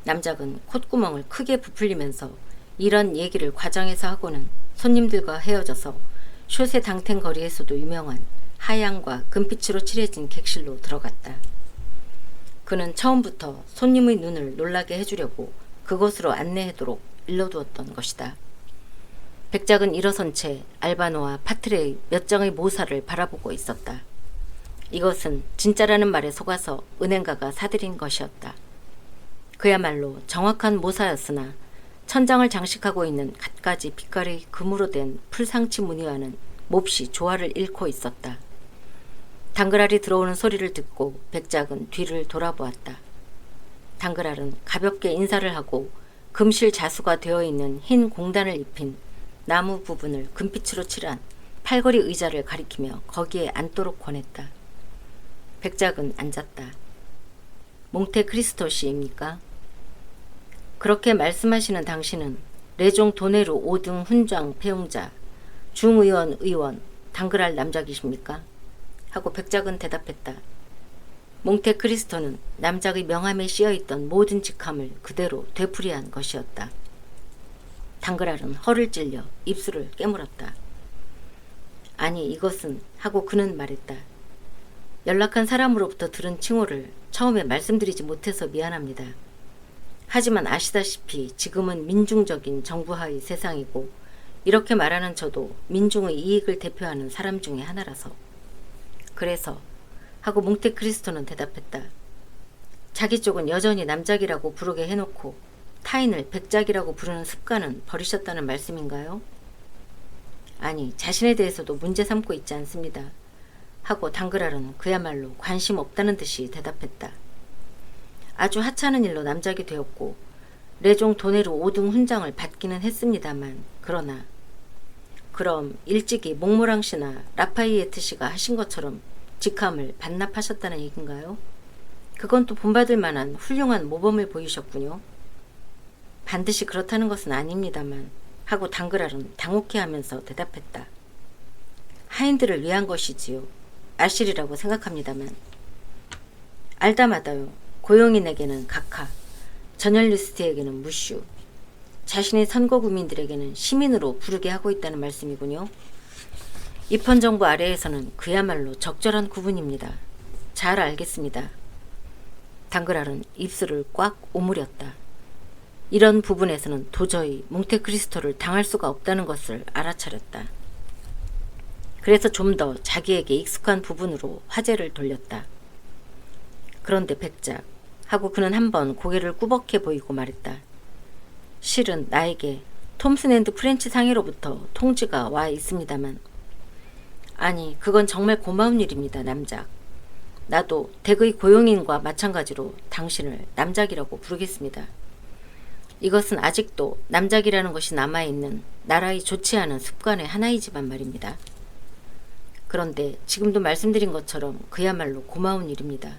남작은 콧구멍을 크게 부풀리면서 이런 얘기를 과장해서 하고는 손님들과 헤어져서 쇼세 당텐 거리에서도 유명한 하양과 금빛으로 칠해진 객실로 들어갔다. 그는 처음부터 손님의 눈을 놀라게 해주려고 그곳으로 안내하도록 일러두었던 것이다. 백작은 일어선 채 알바노와 파트레의 몇 장의 모사를 바라보고 있었다. 이것은 진짜라는 말에 속아서 은행가가 사들인 것이었다. 그야말로 정확한 모사였으나 천장을 장식하고 있는 갖가지 빛깔의 금으로 된 풀상치 무늬와는 몹시 조화를 잃고 있었다. 당그랄이 들어오는 소리를 듣고 백작은 뒤를 돌아보았다. 당그랄은 가볍게 인사를 하고 금실 자수가 되어 있는 흰 공단을 입힌 나무 부분을 금빛으로 칠한 팔걸이 의자를 가리키며 거기에 앉도록 권했다. 백작은 앉았다. 몽테크리스토 씨입니까? 그렇게 말씀하시는 당신은 레종 도네루 5등 훈장 배용자 중의원 의원 당그랄 남작이십니까? 하고 백작은 대답했다. 몽테크리스토는 남작의 명함에 씌어있던 모든 직함을 그대로 되풀이한 것이었다. 당그랄은 허를 찔려 입술을 깨물었다. 아니 이것은 하고 그는 말했다. 연락한 사람으로부터 들은 칭호를 처음에 말씀드리지 못해서 미안합니다. 하지만 아시다시피 지금은 민중적인 정부하의 세상이고 이렇게 말하는 저도 민중의 이익을 대표하는 사람 중에 하나라서. 그래서 하고 몽테크리스토는 대답했다. 자기 쪽은 여전히 남작이라고 부르게 해놓고 타인을 백작이라고 부르는 습관은 버리셨다는 말씀인가요? 아니 자신에 대해서도 문제 삼고 있지 않습니다. 하고 당그랄은 그야말로 관심 없다는 듯이 대답했다. 아주 하찮은 일로 남작이 되었고 레종 도네루 5등 훈장을 받기는 했습니다만 그러나 그럼 일찍이 몽모랑 씨나 라파이에트 씨가 하신 것처럼 직함을 반납하셨다는 얘긴가요? 그건 또 본받을 만한 훌륭한 모범을 보이셨군요. 반드시 그렇다는 것은 아닙니다만 하고 당그랄은 당혹해하면서 대답했다. 하인들을 위한 것이지요. 알실이라고 생각합니다만. 알다마다요. 고용인에게는 각하, 저널리스트에게는 무슈, 자신의 선거구민들에게는 시민으로 부르게 하고 있다는 말씀이군요. 입헌정부 아래에서는 그야말로 적절한 구분입니다. 잘 알겠습니다. 당그랄은 입술을 꽉 오므렸다. 이런 부분에서는 도저히 몽테크리스토를 당할 수가 없다는 것을 알아차렸다. 그래서 좀 더 자기에게 익숙한 부분으로 화제를 돌렸다. 그런데 백작 하고 그는 한번 고개를 꾸벅해 보이고 말했다. 실은 나에게 톰슨앤드 프렌치 상해로부터 통지가 와 있습니다만. 아니 그건 정말 고마운 일입니다. 남작. 나도 댁의 고용인과 마찬가지로 당신을 남작이라고 부르겠습니다. 이것은 아직도 남작이라는 것이 남아있는 나라의 좋지 않은 습관의 하나이지만 말입니다. 그런데 지금도 말씀드린 것처럼 그야말로 고마운 일입니다.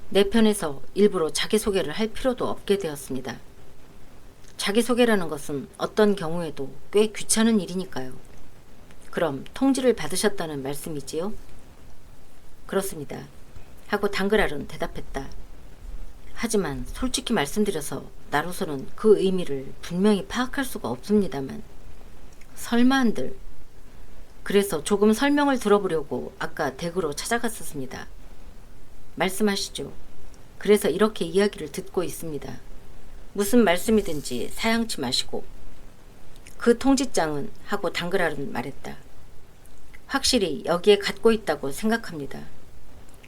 내 편에서 일부러 자기소개를 할 필요도 없게 되었습니다. 자기소개라는 것은 어떤 경우에도 꽤 귀찮은 일이니까요. 그럼 통지를 받으셨다는 말씀이지요? 그렇습니다. 하고 당그랄은 대답했다. 하지만 솔직히 말씀드려서 나로서는 그 의미를 분명히 파악할 수가 없습니다만. 설마 한들. 그래서 조금 설명을 들어보려고 아까 댁으로 찾아갔었습니다. 말씀하시죠. 그래서 이렇게 이야기를 듣고 있습니다. 무슨 말씀이든지 사양치 마시고. 그 통지장은 하고 당그랄은 말했다. 확실히 여기에 갖고 있다고 생각합니다.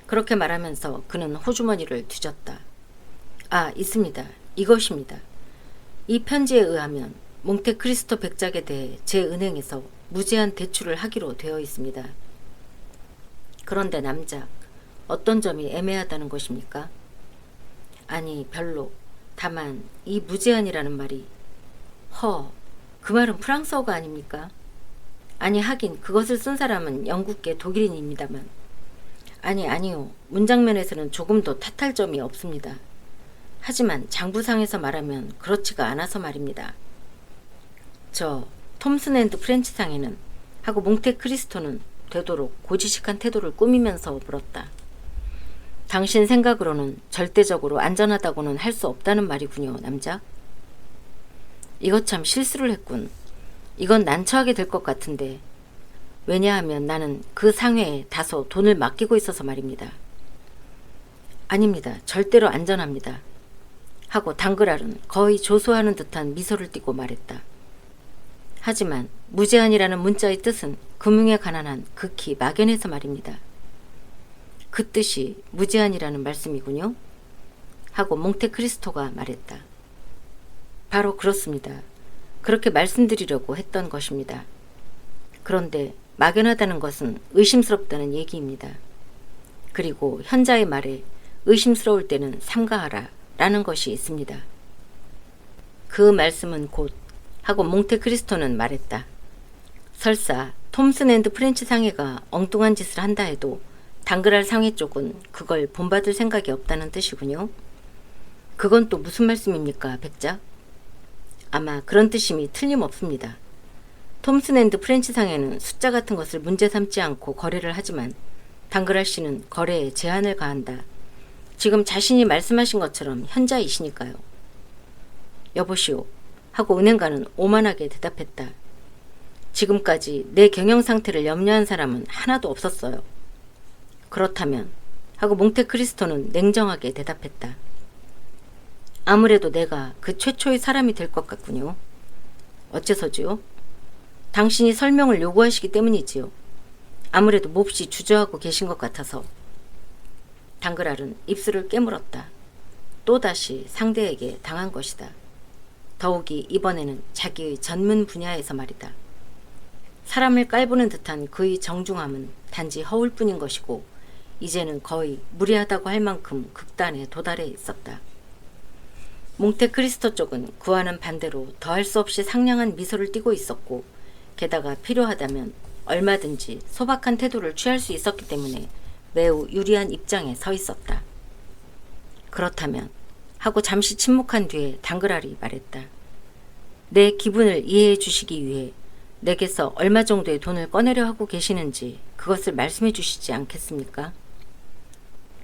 그렇게 말하면서 그는 호주머니를 뒤졌다. 아, 있습니다. 이것입니다. 이 편지에 의하면 몽테크리스토 백작에 대해 제 은행에서 무제한 대출을 하기로 되어 있습니다. 그런데 남작, 어떤 점이 애매하다는 것입니까? 아니, 별로. 다만 이 무제한이라는 말이 그 말은 프랑스어가 아닙니까? 아니, 하긴 그것을 쓴 사람은 영국계 독일인입니다만. 아니요. 문장면에서는 조금도 탓할 점이 없습니다. 하지만 장부상에서 말하면 그렇지가 않아서 말입니다. 톰슨 앤드 프렌치상에는 하고 몽테크리스토는 되도록 고지식한 태도를 꾸미면서 물었다. 당신 생각으로는 절대적으로 안전하다고는 할 수 없다는 말이군요, 남자? 이것 참 실수를 했군. 이건 난처하게 될 것 같은데. 왜냐하면 나는 그 상회에 다소 돈을 맡기고 있어서 말입니다. 아닙니다. 절대로 안전합니다. 하고 당그랄은 거의 조소하는 듯한 미소를 띠고 말했다. 하지만 무제한이라는 문자의 뜻은 금융에 관한 한 극히 막연해서 말입니다. 그 뜻이 무제한이라는 말씀이군요. 하고 몽테크리스토가 말했다. 바로 그렇습니다. 그렇게 말씀드리려고 했던 것입니다. 그런데 막연하다는 것은 의심스럽다는 얘기입니다. 그리고 현자의 말에 의심스러울 때는 삼가하라 라는 것이 있습니다. 그 말씀은 곧 하고 몽테크리스토는 말했다. 설사 톰슨 앤드 프렌치 상회가 엉뚱한 짓을 한다 해도 당그랄 상회 쪽은 그걸 본받을 생각이 없다는 뜻이군요. 그건 또 무슨 말씀입니까, 백작? 아마 그런 뜻임이 틀림없습니다. 톰슨 앤드 프렌치 상회는 숫자 같은 것을 문제 삼지 않고 거래를 하지만 당그랄 씨는 거래에 제한을 가한다. 지금 자신이 말씀하신 것처럼 현자이시니까요. 여보시오. 하고 은행가는 오만하게 대답했다. 지금까지 내 경영 상태를 염려한 사람은 하나도 없었어요. 그렇다면 하고 몽테크리스토는 냉정하게 대답했다. 아무래도 내가 그 최초의 사람이 될 것 같군요. 어째서지요? 당신이 설명을 요구하시기 때문이지요. 아무래도 몹시 주저하고 계신 것 같아서. 당그랄은 입술을 깨물었다. 또다시 상대에게 당한 것이다. 더욱이 이번에는 자기의 전문 분야에서 말이다. 사람을 깔보는 듯한 그의 정중함은 단지 허울 뿐인 것이고 이제는 거의 무리하다고 할 만큼 극단에 도달해 있었다. 몽테크리스토 쪽은 그와는 반대로 더할 수 없이 상냥한 미소를 띠고 있었고 게다가 필요하다면 얼마든지 소박한 태도를 취할 수 있었기 때문에 매우 유리한 입장에 서 있었다. 그렇다면 하고 잠시 침묵한 뒤에 당그랄이 말했다. 내 기분을 이해해 주시기 위해 내게서 얼마 정도의 돈을 꺼내려 하고 계시는지 그것을 말씀해 주시지 않겠습니까?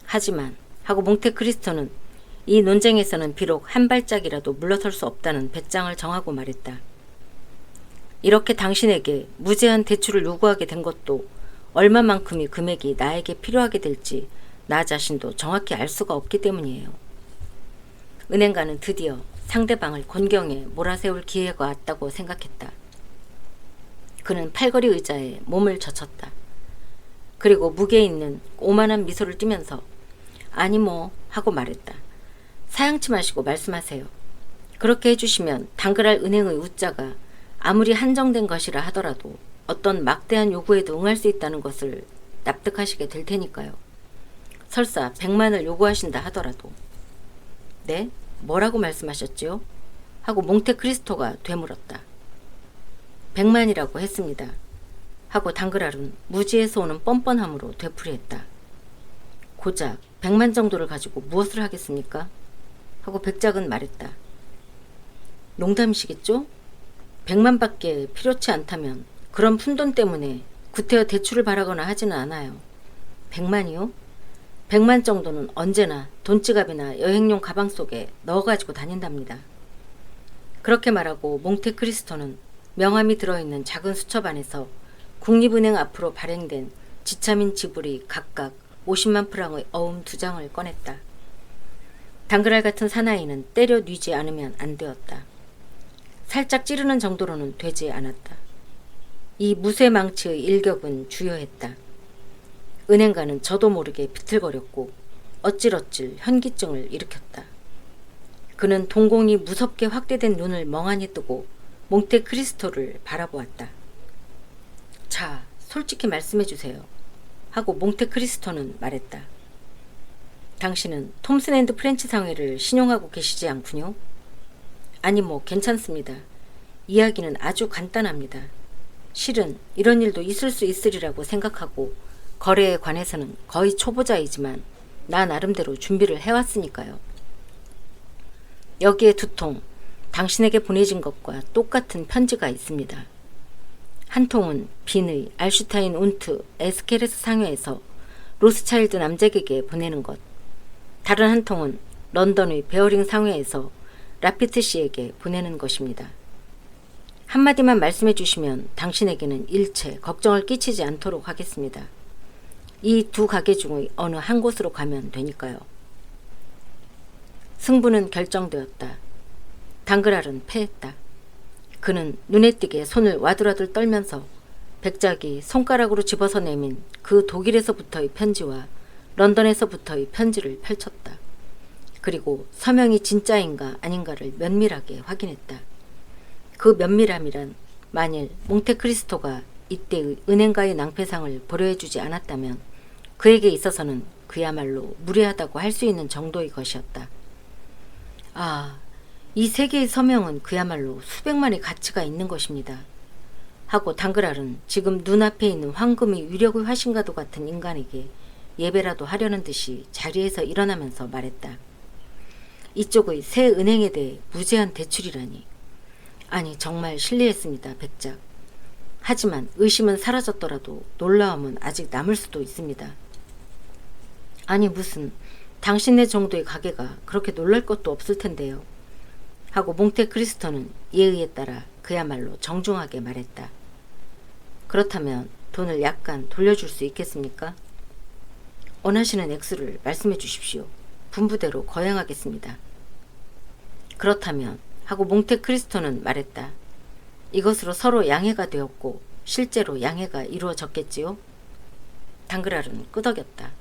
하지만 하고 몽테크리스토는 이 논쟁에서는 비록 한 발짝이라도 물러설 수 없다는 배짱을 정하고 말했다. 이렇게 당신에게 무제한 대출을 요구하게 된 것도 얼마만큼의 금액이 나에게 필요하게 될지 나 자신도 정확히 알 수가 없기 때문이에요. 은행가는 드디어 상대방을 곤경에 몰아세울 기회가 왔다고 생각했다. 그는 팔걸이 의자에 몸을 젖혔다. 그리고 무게 있는 오만한 미소를 띠면서 아니 뭐 하고 말했다. 사양치 마시고 말씀하세요. 그렇게 해주시면 당그랄 은행의 우자가 아무리 한정된 것이라 하더라도 어떤 막대한 요구에도 응할 수 있다는 것을 납득하시게 될 테니까요. 설사 100만을 요구하신다 하더라도. 네? 뭐라고 말씀하셨지요? 하고 몽테크리스토가 되물었다. 100만이라고 했습니다. 하고 당그랄은 무지에서 오는 뻔뻔함으로 되풀이했다. 고작 100만 정도를 가지고 무엇을 하겠습니까? 하고 백작은 말했다. 농담이시겠죠? 100만밖에 필요치 않다면 그런 푼돈 때문에 구태여 대출을 바라거나 하지는 않아요. 100만이요? 100만 정도는 언제나 돈지갑이나 여행용 가방 속에 넣어가지고 다닌답니다. 그렇게 말하고 몽테크리스토는 명함이 들어있는 작은 수첩 안에서 국립은행 앞으로 발행된 지참인 지불이 각각 50만 프랑의 어음 2장을 꺼냈다. 당그랄 같은 사나이는 때려 뉘지 않으면 안 되었다. 살짝 찌르는 정도로는 되지 않았다. 이 무쇠망치의 일격은 주요했다. 은행가는 저도 모르게 비틀거렸고 어찔어찔 현기증을 일으켰다. 그는 동공이 무섭게 확대된 눈을 멍하니 뜨고 몽테크리스토를 바라보았다. 자, 솔직히 말씀해 주세요. 하고 몽테크리스토는 말했다. 당신은 톰슨 앤드 프렌치 상회를 신용하고 계시지 않군요. 아니 괜찮습니다. 이야기는 아주 간단합니다. 실은 이런 일도 있을 수 있으리라고 생각하고 거래에 관해서는 거의 초보자이지만 나 나름대로 준비를 해왔으니까요. 여기에 2통 당신에게 보내진 것과 똑같은 편지가 있습니다. 한 통은 빈의 알슈타인 운트 에스케레스 상회에서 로스차일드 남작에게 보내는 것, 다른 한 통은 런던의 베어링 상회에서 라피트 씨에게 보내는 것입니다. 한마디만 말씀해 주시면 당신에게는 일체 걱정을 끼치지 않도록 하겠습니다. 이 2 가게 중의 어느 한 곳으로 가면 되니까요. 승부는 결정되었다. 당그랄은 패했다. 그는 눈에 띄게 손을 와들와들 떨면서 백작이 손가락으로 집어서 내민 그 독일에서부터의 편지와 런던에서부터의 편지를 펼쳤다. 그리고 서명이 진짜인가 아닌가를 면밀하게 확인했다. 그 면밀함이란 만일 몽테크리스토가 이때의 은행가의 낭패상을 보려해주지 않았다면 그에게 있어서는 그야말로 무례하다고 할 수 있는 정도의 것이었다. 아, 이 세 개의 서명은 그야말로 수백만의 가치가 있는 것입니다. 하고 당그랄은 지금 눈앞에 있는 황금의 위력의 화신과도 같은 인간에게 예배라도 하려는 듯이 자리에서 일어나면서 말했다. 이쪽의 새 은행에 대해 무제한 대출이라니. 아니 정말 실례했습니다, 백작. 하지만 의심은 사라졌더라도 놀라움은 아직 남을 수도 있습니다. 아니 무슨 당신네 정도의 가게가 그렇게 놀랄 것도 없을 텐데요. 하고 몽테크리스토는 예의에 따라 그야말로 정중하게 말했다. 그렇다면 돈을 약간 돌려줄 수 있겠습니까? 원하시는 액수를 말씀해 주십시오. 분부대로 거행하겠습니다. 그렇다면 하고 몽테크리스토는 말했다. 이것으로 서로 양해가 되었고 실제로 양해가 이루어졌겠지요? 당그랄은 끄덕였다.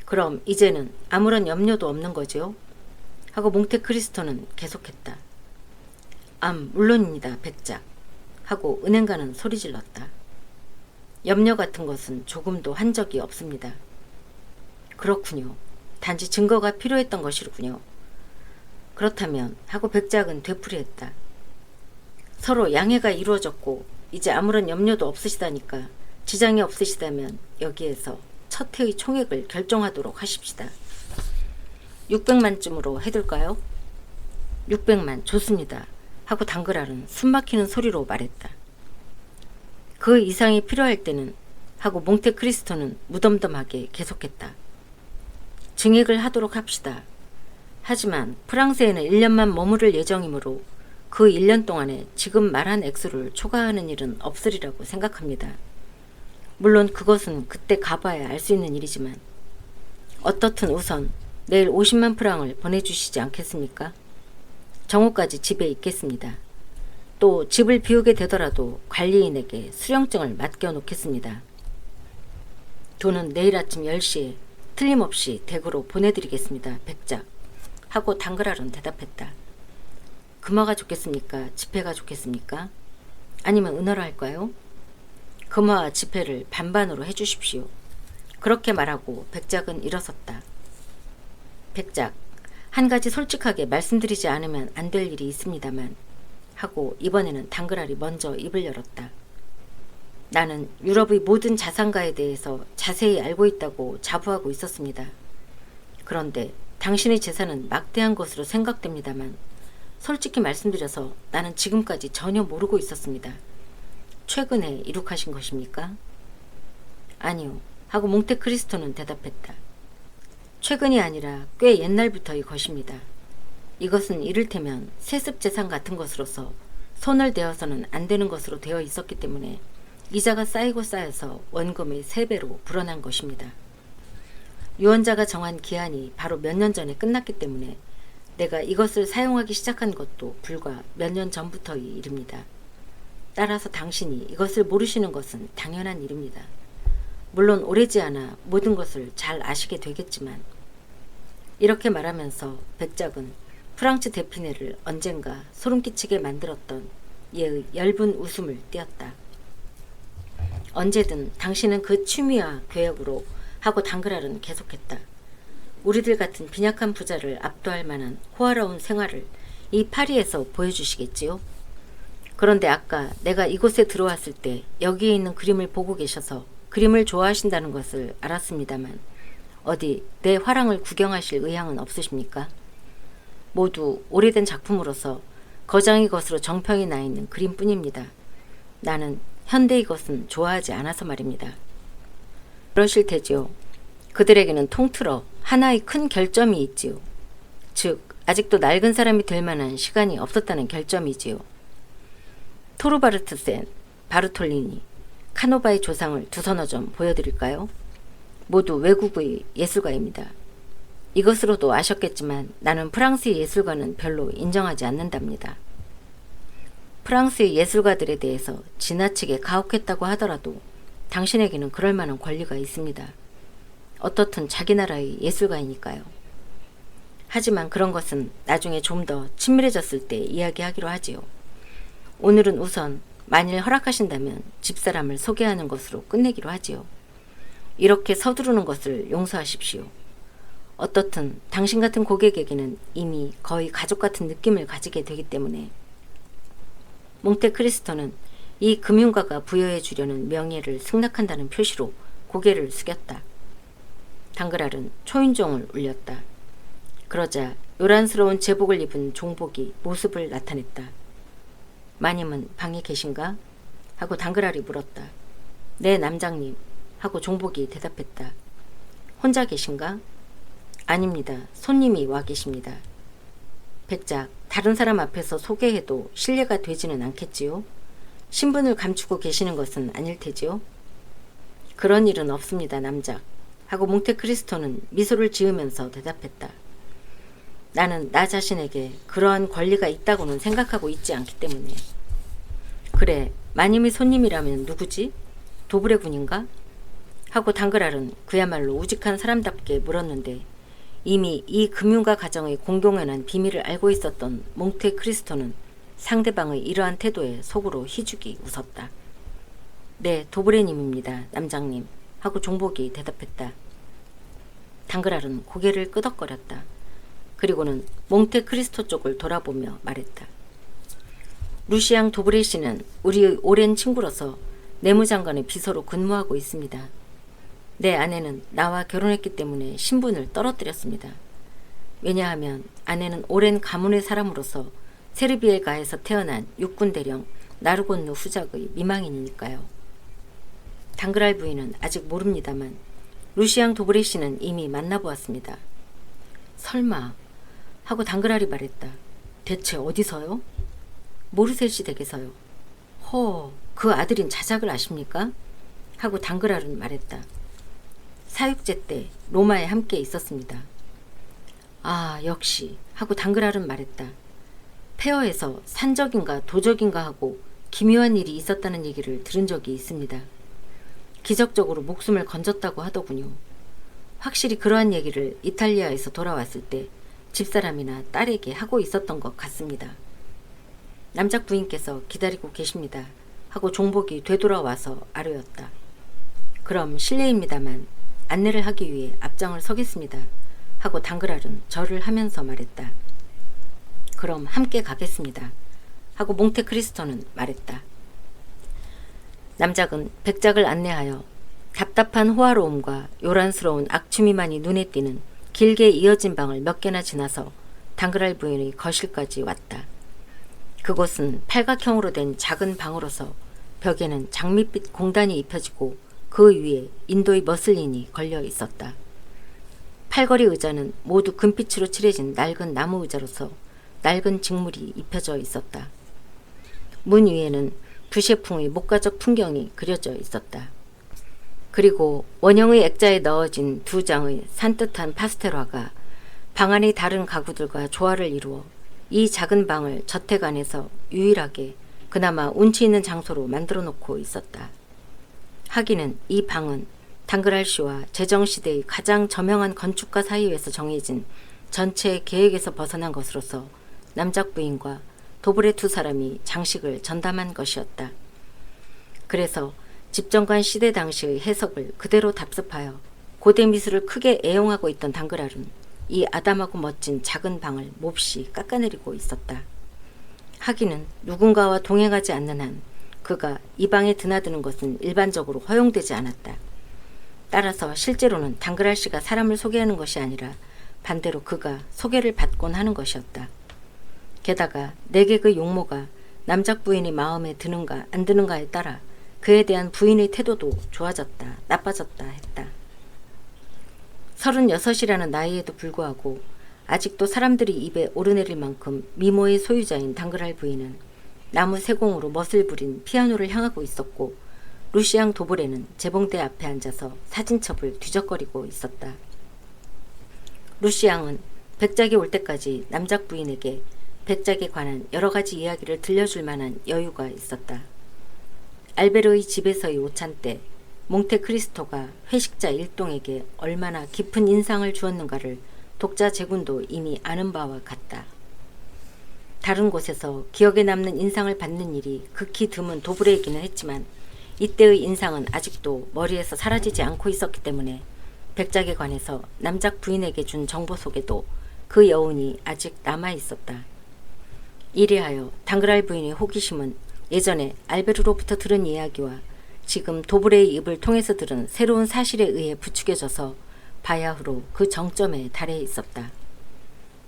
그럼 이제는 아무런 염려도 없는 거지요? 하고 몽테크리스토는 계속했다. 물론입니다, 백작. 하고 은행가는 소리질렀다. 염려 같은 것은 조금도 한 적이 없습니다. 그렇군요. 단지 증거가 필요했던 것이로군요. 그렇다면 하고 백작은 되풀이했다. 서로 양해가 이루어졌고 이제 아무런 염려도 없으시다니까 지장이 없으시다면 여기에서 첫 해의 총액을 결정하도록 하십시다. 600만쯤으로 해둘까요? 600만 좋습니다. 하고 당그랄은 숨막히는 소리로 말했다. 그 이상이 필요할 때는 하고 몽테크리스토는 무덤덤하게 계속했다. 증액을 하도록 합시다. 하지만 프랑스에는 1년만 머무를 예정이므로 그 1년 동안에 지금 말한 액수를 초과하는 일은 없으리라고 생각합니다. 물론 그것은 그때 가봐야 알 수 있는 일이지만 어떻든 우선 내일 50만 프랑을 보내주시지 않겠습니까? 정오까지 집에 있겠습니다. 또 집을 비우게 되더라도 관리인에게 수령증을 맡겨놓겠습니다. 돈은 내일 아침 10시에 틀림없이 댁으로 보내드리겠습니다, 백작. 하고 당그랄은 대답했다. 금화가 좋겠습니까? 지폐가 좋겠습니까? 아니면 은어로 할까요? 금화와 지폐를 반반으로 해주십시오. 그렇게 말하고 백작은 일어섰다. 백작, 한 가지 솔직하게 말씀드리지 않으면 안 될 일이 있습니다만 하고 이번에는 당그랄이 먼저 입을 열었다. 나는 유럽의 모든 자산가에 대해서 자세히 알고 있다고 자부하고 있었습니다. 그런데 당신의 재산은 막대한 것으로 생각됩니다만 솔직히 말씀드려서 나는 지금까지 전혀 모르고 있었습니다. 최근에 이룩하신 것입니까? 아니요. 하고 몽테크리스토는 대답했다. 최근이 아니라 꽤 옛날부터의 것입니다. 이것은 이를테면 세습재산 같은 것으로서 손을 대어서는 안 되는 것으로 되어 있었기 때문에 이자가 쌓이고 쌓여서 원금의 3배로 불어난 것입니다. 유언자가 정한 기한이 바로 몇 년 전에 끝났기 때문에 내가 이것을 사용하기 시작한 것도 불과 몇 년 전부터의 일입니다. 따라서 당신이 이것을 모르시는 것은 당연한 일입니다. 물론 오래지 않아 모든 것을 잘 아시게 되겠지만 이렇게 말하면서 백작은 프랑츠 데피네를 언젠가 소름끼치게 만들었던 얘의 엷은 웃음을 띄었다. 언제든 당신은 그 취미와 계획으로 하고 당그랄은 계속했다. 우리들 같은 빈약한 부자를 압도할 만한 호화로운 생활을 이 파리에서 보여주시겠지요? 그런데 아까 내가 이곳에 들어왔을 때 여기에 있는 그림을 보고 계셔서 그림을 좋아하신다는 것을 알았습니다만 어디 내 화랑을 구경하실 의향은 없으십니까? 모두 오래된 작품으로서 거장의 것으로 정평이 나 있는 그림뿐입니다. 나는 현대의 것은 좋아하지 않아서 말입니다. 그러실 테지요. 그들에게는 통틀어 하나의 큰 결점이 있지요. 즉 아직도 낡은 사람이 될 만한 시간이 없었다는 결점이지요. 토르바르트센, 바르톨리니, 카노바의 조상을 두서너 점 보여드릴까요? 모두 외국의 예술가입니다. 이것으로도 아셨겠지만 나는 프랑스의 예술가는 별로 인정하지 않는답니다. 프랑스의 예술가들에 대해서 지나치게 가혹했다고 하더라도 당신에게는 그럴 만한 권리가 있습니다. 어떻든 자기 나라의 예술가이니까요. 하지만 그런 것은 나중에 좀 더 친밀해졌을 때 이야기하기로 하지요. 오늘은 우선 만일 허락하신다면 집사람을 소개하는 것으로 끝내기로 하지요. 이렇게 서두르는 것을 용서하십시오. 어떻든 당신 같은 고객에게는 이미 거의 가족 같은 느낌을 가지게 되기 때문에. 몽테크리스토는 이 금융가가 부여해 주려는 명예를 승낙한다는 표시로 고개를 숙였다. 당그랄은 초인종을 울렸다. 그러자 요란스러운 제복을 입은 종복이 모습을 나타냈다. 마님은 방에 계신가? 하고 당그랄이 물었다. 네, 남장님. 하고 종복이 대답했다. 혼자 계신가? 아닙니다. 손님이 와 계십니다. 백작, 다른 사람 앞에서 소개해도 신뢰가 되지는 않겠지요? 신분을 감추고 계시는 것은 아닐 테지요? 그런 일은 없습니다, 남작. 하고 몽테크리스토는 미소를 지으면서 대답했다. 나는 나 자신에게 그러한 권리가 있다고는 생각하고 있지 않기 때문에. 그래, 마님의 손님이라면 누구지? 도브레 군인가? 하고 당그랄은 그야말로 우직한 사람답게 물었는데 이미 이 금융가 가정의 공공연한 비밀을 알고 있었던 몽테크리스토는 상대방의 이러한 태도에 속으로 희죽이 웃었다. 네, 도브레님입니다, 남장님. 하고 종복이 대답했다. 당그랄은 고개를 끄덕거렸다. 그리고는 몽테크리스토 쪽을 돌아보며 말했다. 루시앙 도브레 씨는 우리의 오랜 친구로서 내무장관의 비서로 근무하고 있습니다. 내 아내는 나와 결혼했기 때문에 신분을 떨어뜨렸습니다. 왜냐하면 아내는 오랜 가문의 사람으로서 세르비에가에서 태어난 육군대령 나르곤누 후작의 미망인이니까요. 당그랄 부인은 아직 모릅니다만 루시앙 도브레 씨는 이미 만나보았습니다. 설마 하고 당그랄이 말했다. 대체 어디서요? 모르셀시 댁에서요. 그 아들인 자작을 아십니까? 하고 당그랄은 말했다. 사육제 때 로마에 함께 있었습니다. 아, 역시 하고 당그랄은 말했다. 폐허에서 산적인가 도적인가 하고 기묘한 일이 있었다는 얘기를 들은 적이 있습니다. 기적적으로 목숨을 건졌다고 하더군요. 확실히 그러한 얘기를 이탈리아에서 돌아왔을 때 집사람이나 딸에게 하고 있었던 것 같습니다. 남작 부인께서 기다리고 계십니다. 하고 종복이 되돌아와서 아뢰었다. 그럼 실례입니다만 안내를 하기 위해 앞장을 서겠습니다. 하고 당그랄은 절을 하면서 말했다. 그럼 함께 가겠습니다. 하고 몽테크리스토는 말했다. 남작은 백작을 안내하여 답답한 호화로움과 요란스러운 악취미만이 눈에 띄는 길게 이어진 방을 몇 개나 지나서 당그랄 부인의 거실까지 왔다. 그곳은 팔각형으로 된 작은 방으로서 벽에는 장밋빛 공단이 입혀지고 그 위에 인도의 머슬린이 걸려 있었다. 팔걸이 의자는 모두 금빛으로 칠해진 낡은 나무 의자로서 낡은 직물이 입혀져 있었다. 문 위에는 부셰풍의 목가적 풍경이 그려져 있었다. 그리고 원형의 액자에 넣어진 두 장의 산뜻한 파스텔 화가 방 안의 다른 가구들과 조화를 이루어 이 작은 방을 저택 안에서 유일하게 그나마 운치 있는 장소로 만들어 놓고 있었다. 하기는 이 방은 당그랄 씨와 제정시대의 가장 저명한 건축가 사이에서 정해진 전체 계획에서 벗어난 것으로서 남작 부인과 도브레 두 사람이 장식을 전담한 것이었다. 그래서 집정관 시대 당시의 해석을 그대로 답습하여 고대 미술을 크게 애용하고 있던 당그랄은 이 아담하고 멋진 작은 방을 몹시 깎아내리고 있었다. 하기는 누군가와 동행하지 않는 한 그가 이 방에 드나드는 것은 일반적으로 허용되지 않았다. 따라서 실제로는 당그랄 씨가 사람을 소개하는 것이 아니라 반대로 그가 소개를 받곤 하는 것이었다. 게다가 내게 그 용모가 남작 부인이 마음에 드는가 안 드는가에 따라 그에 대한 부인의 태도도 좋아졌다 나빠졌다 했다. 36이라는 나이에도 불구하고 아직도 사람들이 입에 오르내릴 만큼 미모의 소유자인 당그랄 부인은 나무 세공으로 멋을 부린 피아노를 향하고 있었고 루시앙 도브레는 재봉대 앞에 앉아서 사진첩을 뒤적거리고 있었다. 루시앙은 백작이 올 때까지 남작 부인에게 백작에 관한 여러 가지 이야기를 들려줄 만한 여유가 있었다. 알베르의 집에서의 오찬 때 몽테크리스토가 회식자 일동에게 얼마나 깊은 인상을 주었는가를 독자 제군도 이미 아는 바와 같다. 다른 곳에서 기억에 남는 인상을 받는 일이 극히 드문 도브레이기는 했지만 이때의 인상은 아직도 머리에서 사라지지 않고 있었기 때문에 백작에 관해서 남작 부인에게 준 정보 속에도 그 여운이 아직 남아있었다. 이리하여 당그랄 부인의 호기심은 예전에 알베르로부터 들은 이야기와 지금 도브레의 입을 통해서 들은 새로운 사실에 의해 부추겨져서 바야흐로 그 정점에 달해 있었다.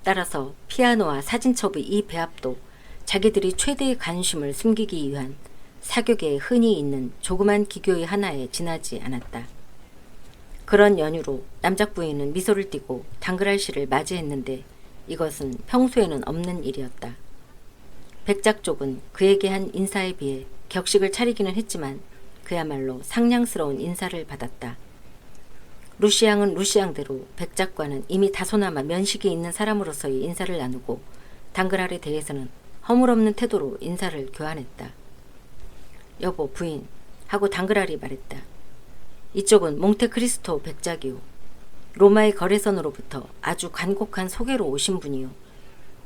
따라서 피아노와 사진첩의 이 배합도 자기들이 최대의 관심을 숨기기 위한 사교계에 흔히 있는 조그만 기교의 하나에 지나지 않았다. 그런 연유로 남작 부인은 미소를 띠고 당그랄 씨를 맞이했는데 이것은 평소에는 없는 일이었다. 백작 쪽은 그에게 한 인사에 비해 격식을 차리기는 했지만 그야말로 상냥스러운 인사를 받았다. 루시앙은 루시앙대로 백작과는 이미 다소나마 면식이 있는 사람으로서의 인사를 나누고 당그랄에 대해서는 허물없는 태도로 인사를 교환했다. 여보 부인 하고 당그랄이 말했다. 이쪽은 몽테크리스토 백작이요. 로마의 거래선으로부터 아주 간곡한 소개로 오신 분이요.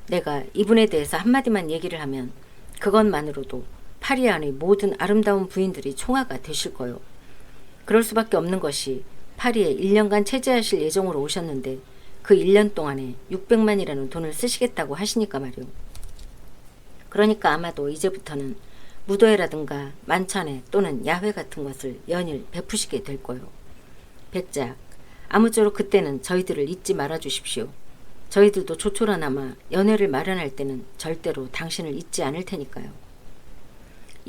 내가 이분에 대해서 한마디만 얘기를 하면 그것만으로도 파리 안의 모든 아름다운 부인들이 총화가 되실 거요. 그럴 수밖에 없는 것이 파리에 1년간 체제하실 예정으로 오셨는데 그 1년 동안에 600만이라는 돈을 쓰시겠다고 하시니까 말이오. 그러니까 아마도 이제부터는 무도회라든가 만찬회 또는 야회 같은 것을 연일 베푸시게 될 거요. 백작, 아무쪼록 그때는 저희들을 잊지 말아 주십시오. 저희들도 조촐하나마 연회를 마련할 때는 절대로 당신을 잊지 않을 테니까요.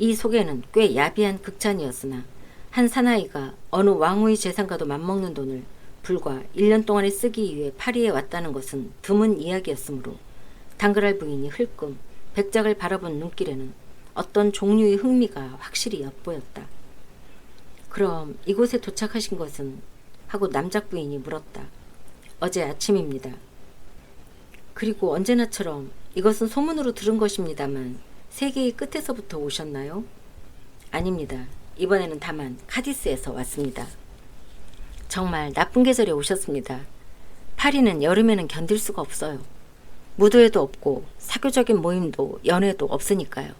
이 소개는 꽤 야비한 극찬이었으나 한 사나이가 어느 왕후의 재산과도 맞먹는 돈을 불과 1년 동안에 쓰기 위해 파리에 왔다는 것은 드문 이야기였으므로 당그랄 부인이 흘끔 백작을 바라본 눈길에는 어떤 종류의 흥미가 확실히 엿보였다. 그럼 이곳에 도착하신 것은? 하고 남작 부인이 물었다. 어제 아침입니다. 그리고 언제나처럼 이것은 소문으로 들은 것입니다만 세계의 끝에서부터 오셨나요? 아닙니다. 이번에는 다만 카디스에서 왔습니다. 정말 나쁜 계절에 오셨습니다. 파리는 여름에는 견딜 수가 없어요. 무도회도 없고 사교적인 모임도 연회도 없으니까요.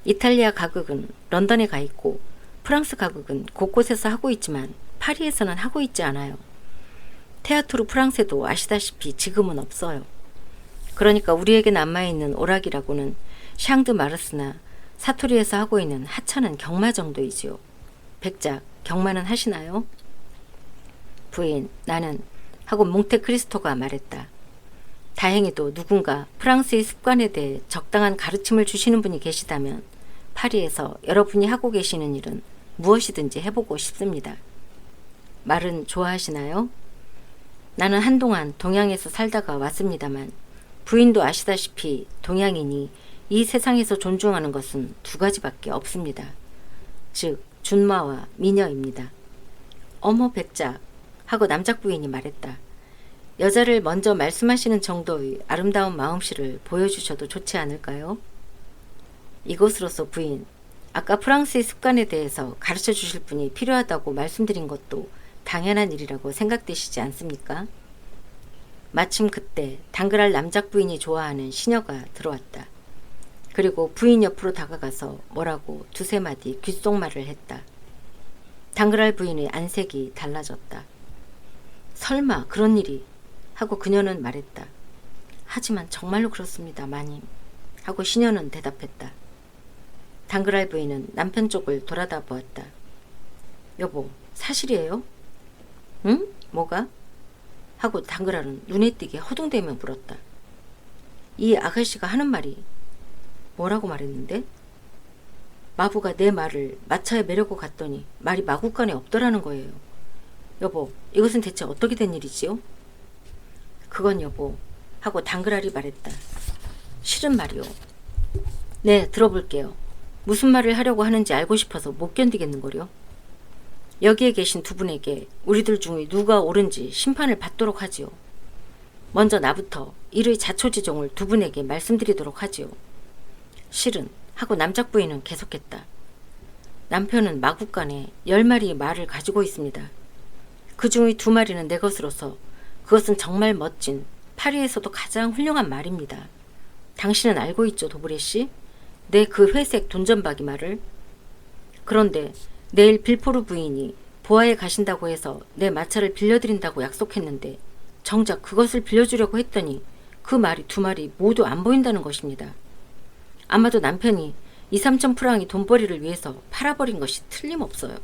이탈리아 가극은 런던에 가 있고 프랑스 가극은 곳곳에서 하고 있지만 파리에서는 하고 있지 않아요. 테아트루 프랑세도 아시다시피 지금은 없어요. 그러니까 우리에게 남아있는 오락이라고는 샹드 마르스나 사토리에서 하고 있는 하찮은 경마 정도이지요. 백작, 경마는 하시나요? 부인, 나는 하고 몽테크리스토가 말했다. 다행히도 누군가 프랑스의 습관에 대해 적당한 가르침을 주시는 분이 계시다면 파리에서 여러분이 하고 계시는 일은 무엇이든지 해보고 싶습니다. 말은 좋아하시나요? 나는 한동안 동양에서 살다가 왔습니다만 부인도 아시다시피 동양인이 이 세상에서 존중하는 것은 두 가지밖에 없습니다. 즉 준마와 미녀입니다. 어머 백작 하고 남작 부인이 말했다. 여자를 먼저 말씀하시는 정도의 아름다운 마음씨를 보여주셔도 좋지 않을까요? 이것으로서 부인, 아까 프랑스의 습관에 대해서 가르쳐 주실 분이 필요하다고 말씀드린 것도 당연한 일이라고 생각되시지 않습니까? 마침 그때 당그랄 남작 부인이 좋아하는 시녀가 들어왔다. 그리고 부인 옆으로 다가가서 뭐라고 두세 마디 귓속말을 했다. 당그랄 부인의 안색이 달라졌다. 설마 그런 일이 하고 그녀는 말했다. 하지만 정말로 그렇습니다, 마님. 하고 시녀는 대답했다. 당그랄 부인은 남편 쪽을 돌아다 보았다. 여보, 사실이에요? 응? 뭐가? 하고 당그랄은 눈에 띄게 허둥대며 물었다. 이 아가씨가 하는 말이 뭐라고 말했는데? 마부가 내 말을 마차에 매려고 갔더니 말이 마구간에 없더라는 거예요. 여보, 이것은 대체 어떻게 된 일이지요? 그건 여보, 하고 당그랄이 말했다. 실은 말이요. 네, 들어볼게요. 무슨 말을 하려고 하는지 알고 싶어서 못 견디겠는걸요. 여기에 계신 두 분에게 우리들 중에 누가 옳은지 심판을 받도록 하지요. 먼저 나부터 일의 자초지종을 두 분에게 말씀드리도록 하지요. 실은 하고 남작 부인은 계속했다. 남편은 마구간에 10마리의 말을 가지고 있습니다. 그 중의 2마리는 내 것으로서 그것은 정말 멋진 파리에서도 가장 훌륭한 말입니다. 당신은 알고 있죠, 도브레 씨? 내 그 회색 돈전박이 말을. 그런데 내일 빌포르 부인이 보아에 가신다고 해서 내 마차를 빌려드린다고 약속했는데 정작 그것을 빌려주려고 했더니 그 말이 2마리 모두 안 보인다는 것입니다. 아마도 남편이 2~3천 프랑이 돈벌이를 위해서 팔아버린 것이 틀림없어요.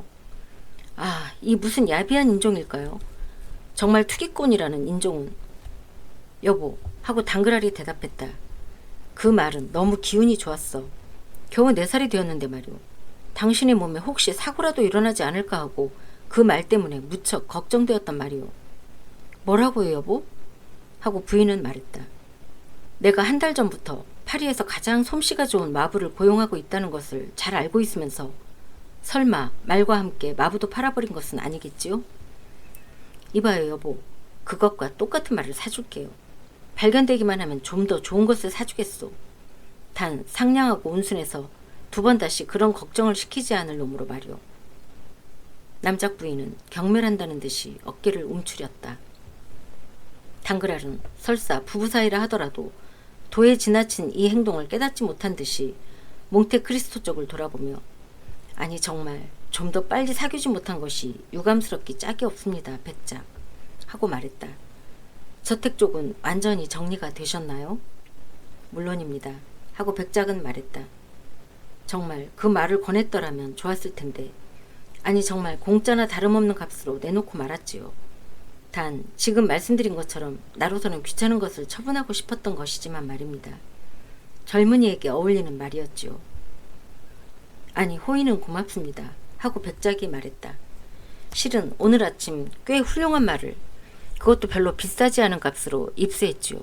아, 이 무슨 야비한 인종일까요? 정말 투기꾼이라는 인종은. 여보, 하고 당그랄이 대답했다. 그 말은 너무 기운이 좋았어. 겨우 4살이 되었는데 말이오. 당신의 몸에 혹시 사고라도 일어나지 않을까 하고 그 말 때문에 무척 걱정되었단 말이오. 뭐라고요, 여보? 하고 부인은 말했다. 내가 한 달 전부터 파리에서 가장 솜씨가 좋은 마부를 고용하고 있다는 것을 잘 알고 있으면서 설마 말과 함께 마부도 팔아버린 것은 아니겠지요? 이봐요, 여보. 그것과 똑같은 말을 사줄게요. 발견되기만 하면 좀 더 좋은 것을 사주겠소. 단 상냥하고 온순해서 2번 다시 그런 걱정을 시키지 않을 놈으로 말이오. 남작 부인은 경멸한다는 듯이 어깨를 움츠렸다. 당그랄은 설사 부부 사이라 하더라도 도에 지나친 이 행동을 깨닫지 못한 듯이 몽테크리스토 쪽을 돌아보며 아니 정말 좀 더 빨리 사귀지 못한 것이 유감스럽기 짝이 없습니다, 백작. 하고 말했다. 저택 쪽은 완전히 정리가 되셨나요? 물론입니다. 하고 백작은 말했다. 정말 그 말을 권했더라면 좋았을 텐데 아니 정말 공짜나 다름없는 값으로 내놓고 말았지요. 단 지금 말씀드린 것처럼 나로서는 귀찮은 것을 처분하고 싶었던 것이지만 말입니다. 젊은이에게 어울리는 말이었지요. 아니 호의는 고맙습니다. 하고 백작이 말했다. 실은 오늘 아침 꽤 훌륭한 말을 그것도 별로 비싸지 않은 값으로 입수했지요.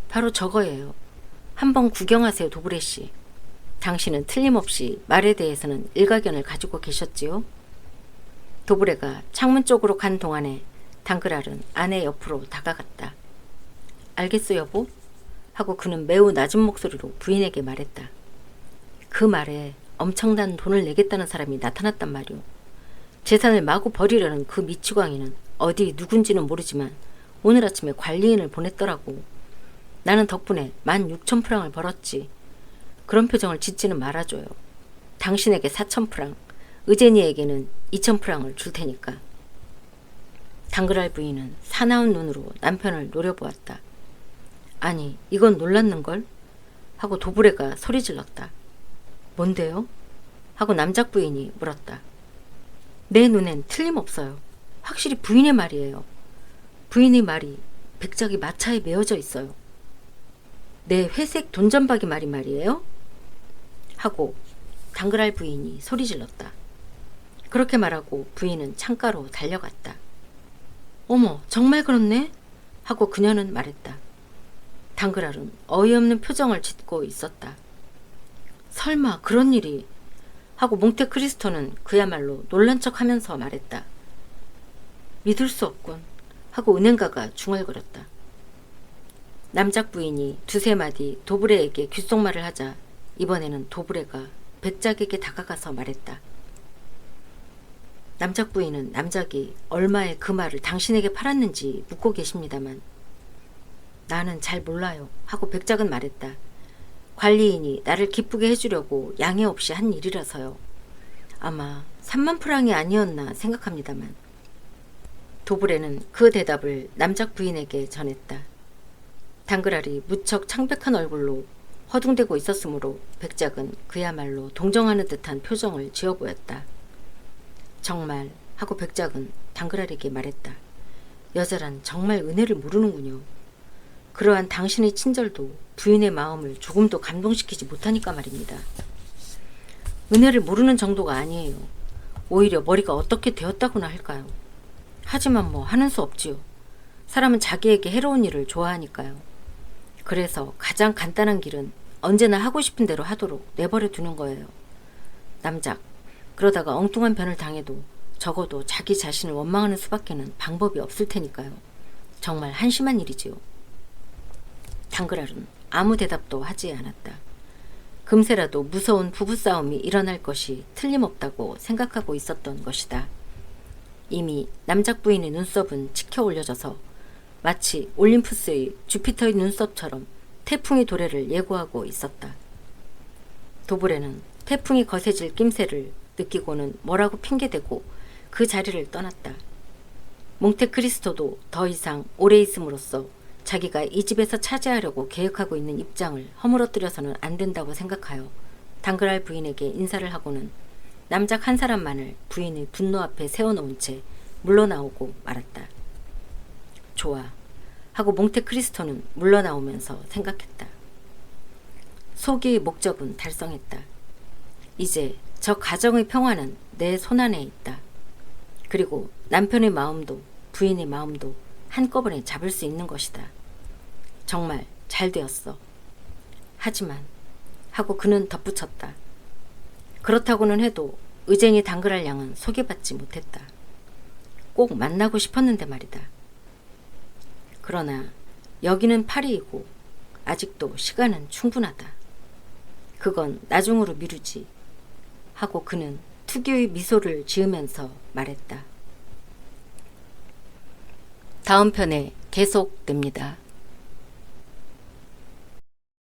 바로 저거예요. 한번 구경하세요, 도브레 씨. 당신은 틀림없이 말에 대해서는 일가견을 가지고 계셨지요. 도브레가 창문 쪽으로 간 동안에 당그랄은 아내 옆으로 다가갔다. 알겠어, 여보? 하고 그는 매우 낮은 목소리로 부인에게 말했다. 그 말에 엄청난 돈을 내겠다는 사람이 나타났단 말이오. 재산을 마구 버리려는 그 미치광이는 어디 누군지는 모르지만 오늘 아침에 관리인을 보냈더라고. 나는 덕분에 16,000프랑을 벌었지. 그런 표정을 짓지는 말아줘요. 당신에게 4,000프랑, 의제니에게는 2,000프랑을 줄 테니까. 당그랄 부인은 사나운 눈으로 남편을 노려보았다. 아니, 이건 놀랐는걸? 하고 도브레가 소리질렀다. 뭔데요? 하고 남작 부인이 물었다. 내 눈엔 틀림없어요. 확실히 부인의 말이에요. 부인의 말이 백작이 마차에 메어져 있어요. 내 회색 돈전박이 말이 말이에요? 하고 당그랄 부인이 소리질렀다. 그렇게 말하고 부인은 창가로 달려갔다. 어머, 정말 그렇네? 하고 그녀는 말했다. 당그랄은 어이없는 표정을 짓고 있었다. 설마 그런 일이? 하고 몽테크리스토는 그야말로 놀란 척하면서 말했다. 믿을 수 없군. 하고 은행가가 중얼거렸다. 남작 부인이 2~3마디 도브레에게 귓속말을 하자 이번에는 도브레가 백작에게 다가가서 말했다. 남작 부인은 남작이 얼마에 그 말을 당신에게 팔았는지 묻고 계십니다만 나는 잘 몰라요. 하고 백작은 말했다. 관리인이 나를 기쁘게 해주려고 양해 없이 한 일이라서요. 아마 3만 프랑이 아니었나 생각합니다만. 도브레는 그 대답을 남작 부인에게 전했다. 당그랄이 무척 창백한 얼굴로 허둥대고 있었으므로 백작은 그야말로 동정하는 듯한 표정을 지어 보였다. 정말 하고 백작은 당그랄에게 말했다. 여자란 정말 은혜를 모르는군요. 그러한 당신의 친절도 부인의 마음을 조금도 감동시키지 못하니까 말입니다. 은혜를 모르는 정도가 아니에요. 오히려 머리가 어떻게 되었다고나 할까요? 하지만 뭐 하는 수 없지요. 사람은 자기에게 해로운 일을 좋아하니까요. 그래서 가장 간단한 길은 언제나 하고 싶은 대로 하도록 내버려 두는 거예요. 남작, 그러다가 엉뚱한 변을 당해도 적어도 자기 자신을 원망하는 수밖에는 방법이 없을 테니까요. 정말 한심한 일이지요. 당그랄은 아무 대답도 하지 않았다. 금세라도 무서운 부부싸움이 일어날 것이 틀림없다고 생각하고 있었던 것이다. 이미 남작 부인의 눈썹은 치켜 올려져서 마치 올림푸스의 주피터의 눈썹처럼 태풍의 도래를 예고하고 있었다. 도브레는 태풍이 거세질 낌새를 느끼고는 뭐라고 핑계대고 그 자리를 떠났다. 몽테크리스토도 더 이상 오래 있음으로써 자기가 이 집에서 차지하려고 계획하고 있는 입장을 허물어뜨려서는 안 된다고 생각하여 당그랄 부인에게 인사를 하고는 남작 한 사람만을 부인의 분노 앞에 세워놓은 채 물러나오고 말았다. 좋아 하고 몽테크리스토는 물러나오면서 생각했다. 소기의 목적은 달성했다. 이제 저 가정의 평화는 내 손안에 있다. 그리고 남편의 마음도 부인의 마음도 한꺼번에 잡을 수 있는 것이다. 정말 잘 되었어. 하지만 하고 그는 덧붙였다. 그렇다고는 해도 의쟁이 당그랄 양은 소개받지 못했다. 꼭 만나고 싶었는데 말이다. 그러나 여기는 파리이고 아직도 시간은 충분하다. 그건 나중으로 미루지. 하고 그는 특유의 미소를 지으면서 말했다. 다음 편에 계속됩니다.